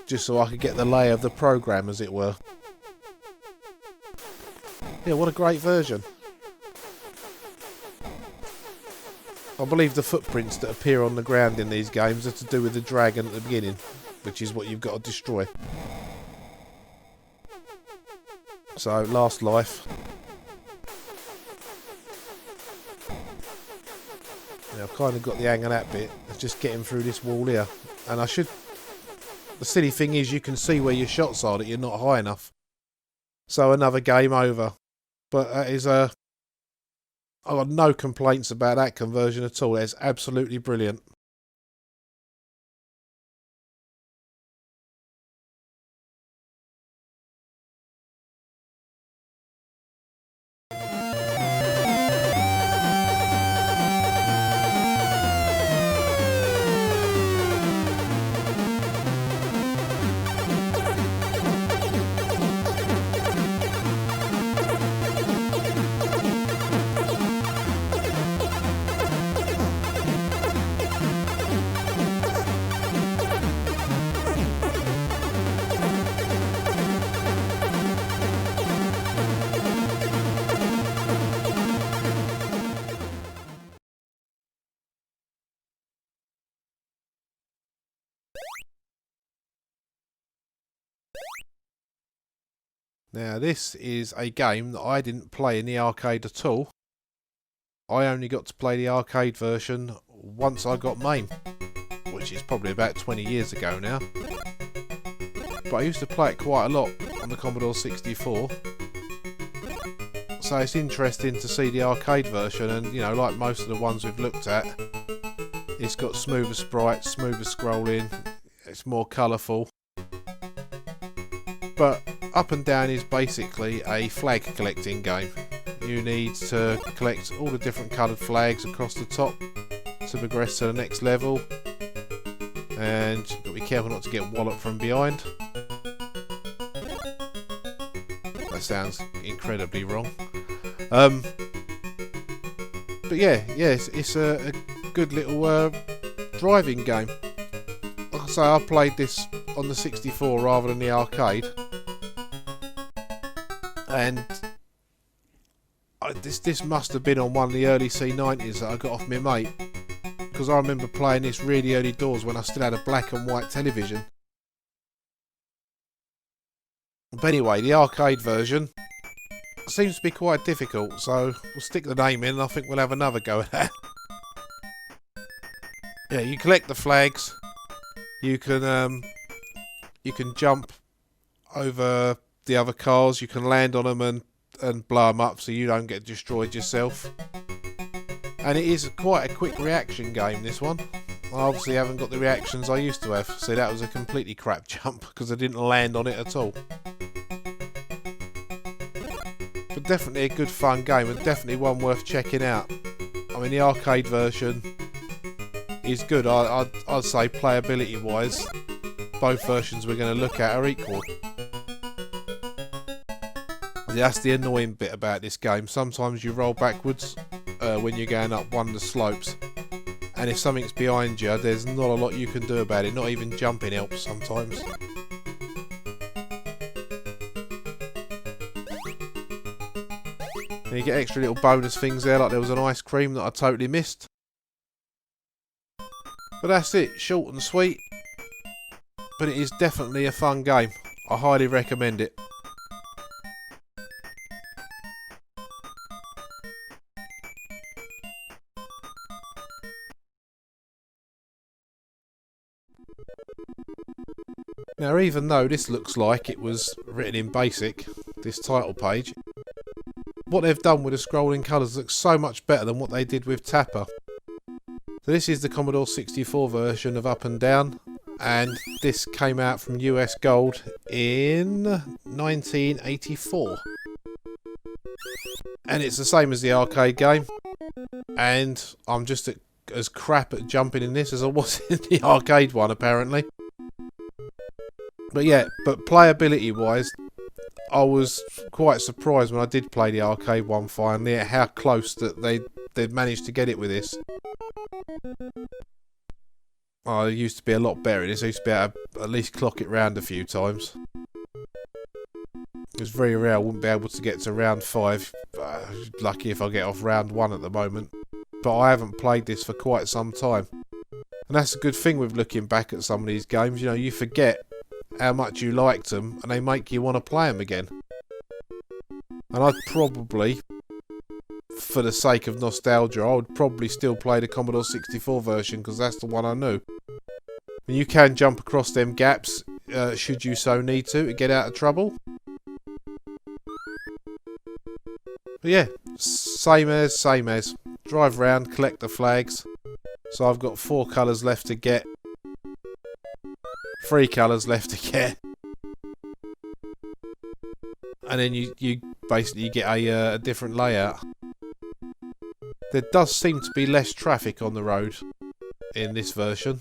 just so I could get the lay of the program, as it were. Yeah, what a great version. I believe the footprints that appear on the ground in these games are to do with the dragon at the beginning, which is what you've got to destroy. So, last life. Yeah, I've kind of got the hang of that bit. It's just getting through this wall here. And I should... The silly thing is you can see where your shots are, that you're not high enough. So another game over. But that is I've got no complaints about that conversion at all. It's absolutely brilliant. Now this is a game that I didn't play in the arcade at all. I only got to play the arcade version once I got Mame, which is probably about 20 years ago now. But I used to play it quite a lot on the Commodore 64. So it's interesting to see the arcade version, and you know, like most of the ones we've looked at, It's got smoother sprites, smoother scrolling, it's more colourful. But Up and Down is basically a flag collecting game. You need to collect all the different coloured flags across the top to progress to the next level. And you've got to be careful not to get walloped from behind. That sounds incredibly wrong. But yeah, it's a good little driving game. Like I say, I played this on the 64 rather than the arcade, and this must have been on one of the early C90s that I got off my mate, because I remember playing this really early doors when I still had a black and white television. But anyway, the arcade version seems to be quite difficult, so we'll stick the name in and I think we'll have another go at that. Yeah, you collect the flags. You can jump over the other cars. You can land on them and blow them up so you don't get destroyed yourself. And it is quite a quick reaction game, this one. I obviously haven't got the reactions I used to have. See, that was a completely crap jump because I didn't land on it at all. But definitely a good fun game, and definitely one worth checking out. I mean, the arcade version is good. I'd say playability wise, both versions we're going to look at are equal. That's the annoying bit about this game. Sometimes you roll backwards when you're going up one of the slopes, and if something's behind you, there's not a lot you can do about it. Not even jumping helps sometimes. And you get extra little bonus things there, like there was an ice cream that I totally missed. But that's it, short and sweet. But it is definitely a fun game. I highly recommend it. Now, even though this looks like it was written in BASIC, this title page, what they've done with the scrolling colours looks so much better than what they did with Tapper. So this is the Commodore 64 version of Up and Down, and this came out from US Gold in 1984. And it's the same as the arcade game, and I'm just as crap at jumping in this as I was in the arcade one, apparently. But yeah, but playability wise, I was quite surprised when I did play the arcade one finally at how close that they'd managed to get it with this. I used to be a lot better at this. I used to be able to at least clock it round a few times. It was very rare I wouldn't be able to get to round 5. Lucky if I get off round 1 at the moment. But I haven't played this for quite some time. And that's a good thing with looking back at some of these games. You know, you forget how much you liked them and they make you want to play them again. And I'd probably, for the sake of nostalgia, I would probably still play the Commodore 64 version because that's the one I knew. And you can jump across them gaps should you so need to get out of trouble. But yeah, same as. Drive round, collect the flags. So I've got 4 colours left to get. 3 colours left to get. And then you basically get a different layout. There does seem to be less traffic on the road in this version.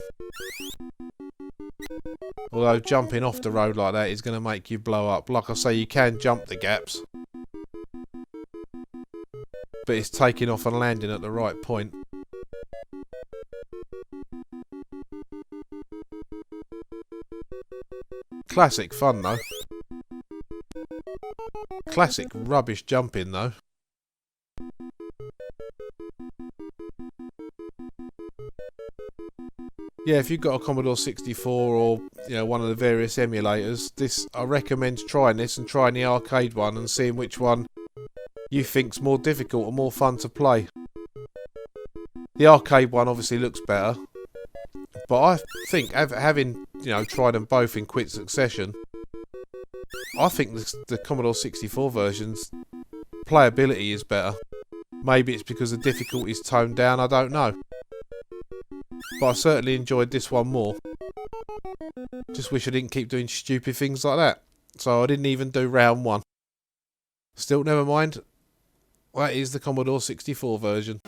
Although jumping off the road like that is going to make you blow up. Like I say, you can jump the gaps. But it's taking off and landing at the right point. Classic fun though. Classic rubbish jumping though. Yeah, if you've got a Commodore 64 or one of the various emulators, I recommend trying this and trying the arcade one and seeing which one you think's more difficult or more fun to play. The arcade one obviously looks better, but I think having tried them both in quick succession, I think the Commodore 64 version's playability is better. Maybe it's because the difficulty's toned down, I don't know. but I certainly enjoyed this one more. Just wish I didn't keep doing stupid things like that. So I didn't even do round 1. Still, never mind. That is the Commodore 64 version.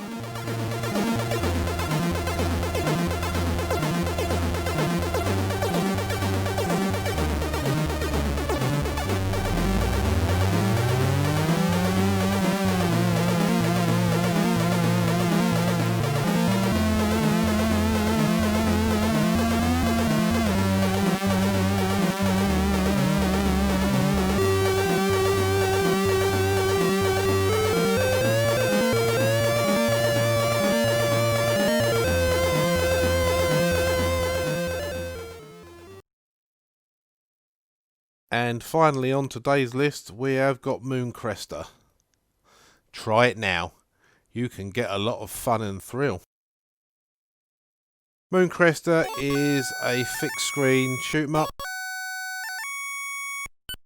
And finally on today's list we have got Mooncrester. Try it now. You can get a lot of fun and thrill. Mooncrester is a fixed screen shoot 'em up.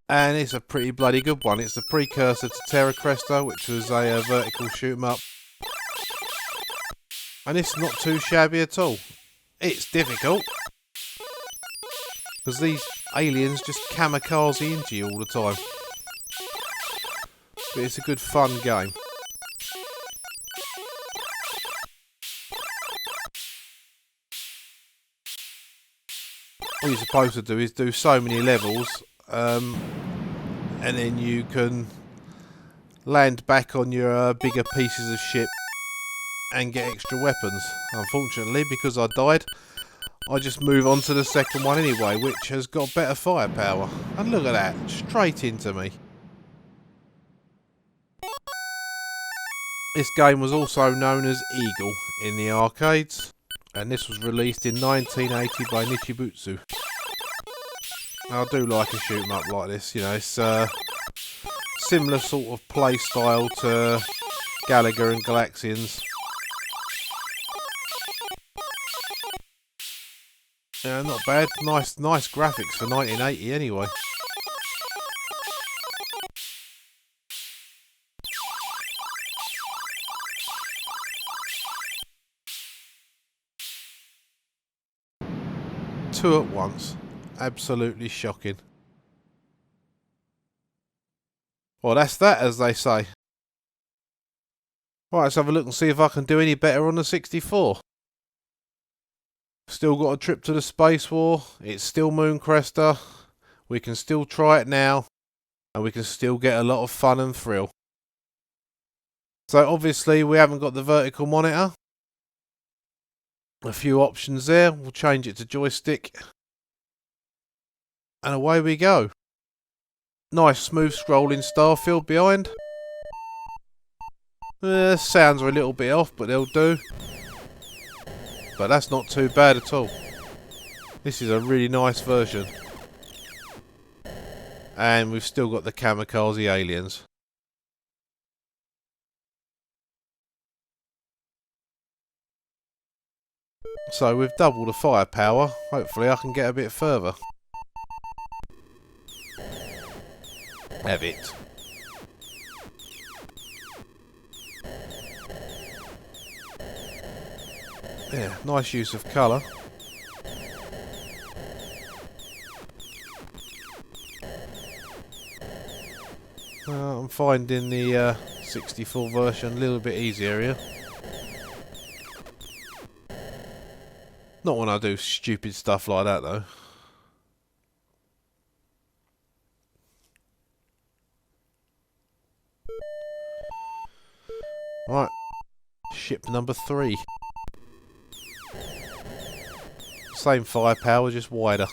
And it's a pretty bloody good one. It's the precursor to Terra Cresta, which was a vertical shoot 'em up. And it's not too shabby at all. It's difficult, because these aliens just kamikaze into you all the time. But it's a good fun game. What you're supposed to do is do so many levels, and then you can land back on your bigger pieces of ship and get extra weapons. Unfortunately, because I died, I just move on to the second one anyway, which has got better firepower. And look at that, straight into me. This game was also known as Eagle in the arcades, and this was released in 1980 by Nichibutsu. Now, I do like a shoot 'em up like this, you know, it's similar sort of play style to Galaga and Galaxians. Yeah, not bad. Nice graphics for 1980 anyway. Two at once. Absolutely shocking. Well, that's that, as they say. Right, let's have a look and see if I can do any better on the 64. Still got a trip to the Space War. It's still Mooncrester. We can still try it now, and we can still get a lot of fun and thrill. So obviously we haven't got the vertical monitor. A few options there. We'll change it to joystick. And away we go. Nice smooth scrolling starfield behind. Sounds are a little bit off, but they'll do. But that's not too bad at all. This is a really nice version. And we've still got the kamikaze aliens. So with double the firepower, hopefully I can get a bit further. Have it. Yeah, nice use of colour. I'm finding the 64 version a little bit easier here. Not when I do stupid stuff like that though. Right, ship number 3. Same firepower, just wider.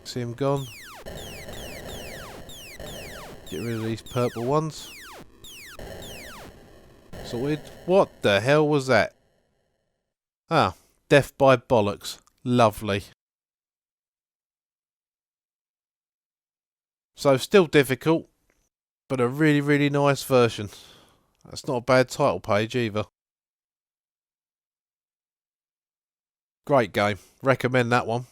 See him gone. Get rid of these purple ones. Sorted. What the hell was that? Ah, death by bollocks. Lovely. So still difficult, but a really, really nice version. That's not a bad title page either. Great game. Recommend that one.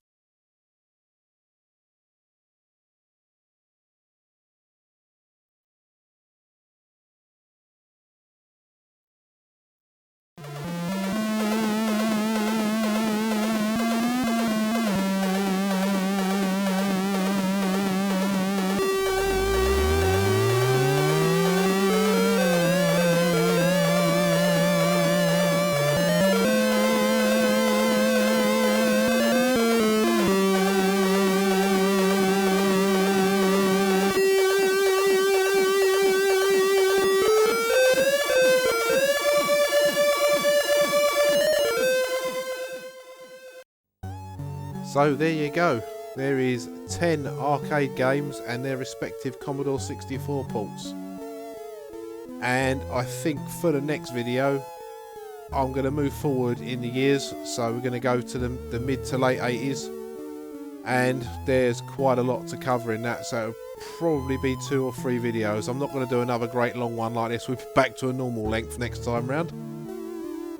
So there you go. There is 10 arcade games and their respective Commodore 64 ports. And I think for the next video I'm going to move forward in the years, so we're going to go to the mid to late 80s, and there's quite a lot to cover in that, so it'll probably be 2 or 3 videos. I'm not going to do another great long one like this. We'll be back to a normal length next time round.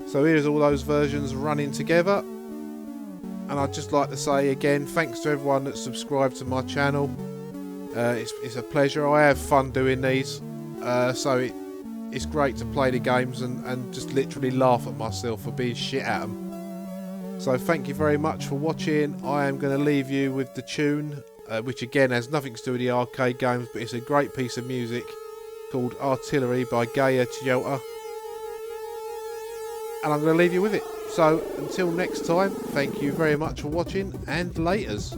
So here's all those versions running together, and I'd just like to say again, thanks to everyone that's subscribed to my channel. It's a pleasure. I have fun doing these, so it's great to play the games and just literally laugh at myself for being shit at them. So thank you very much for watching. I am going to leave you with the tune, which again has nothing to do with the arcade games, but it's a great piece of music called Artillery by Gaia Chiota. And I'm going to leave you with it. So until next time, thank you very much for watching, and laters.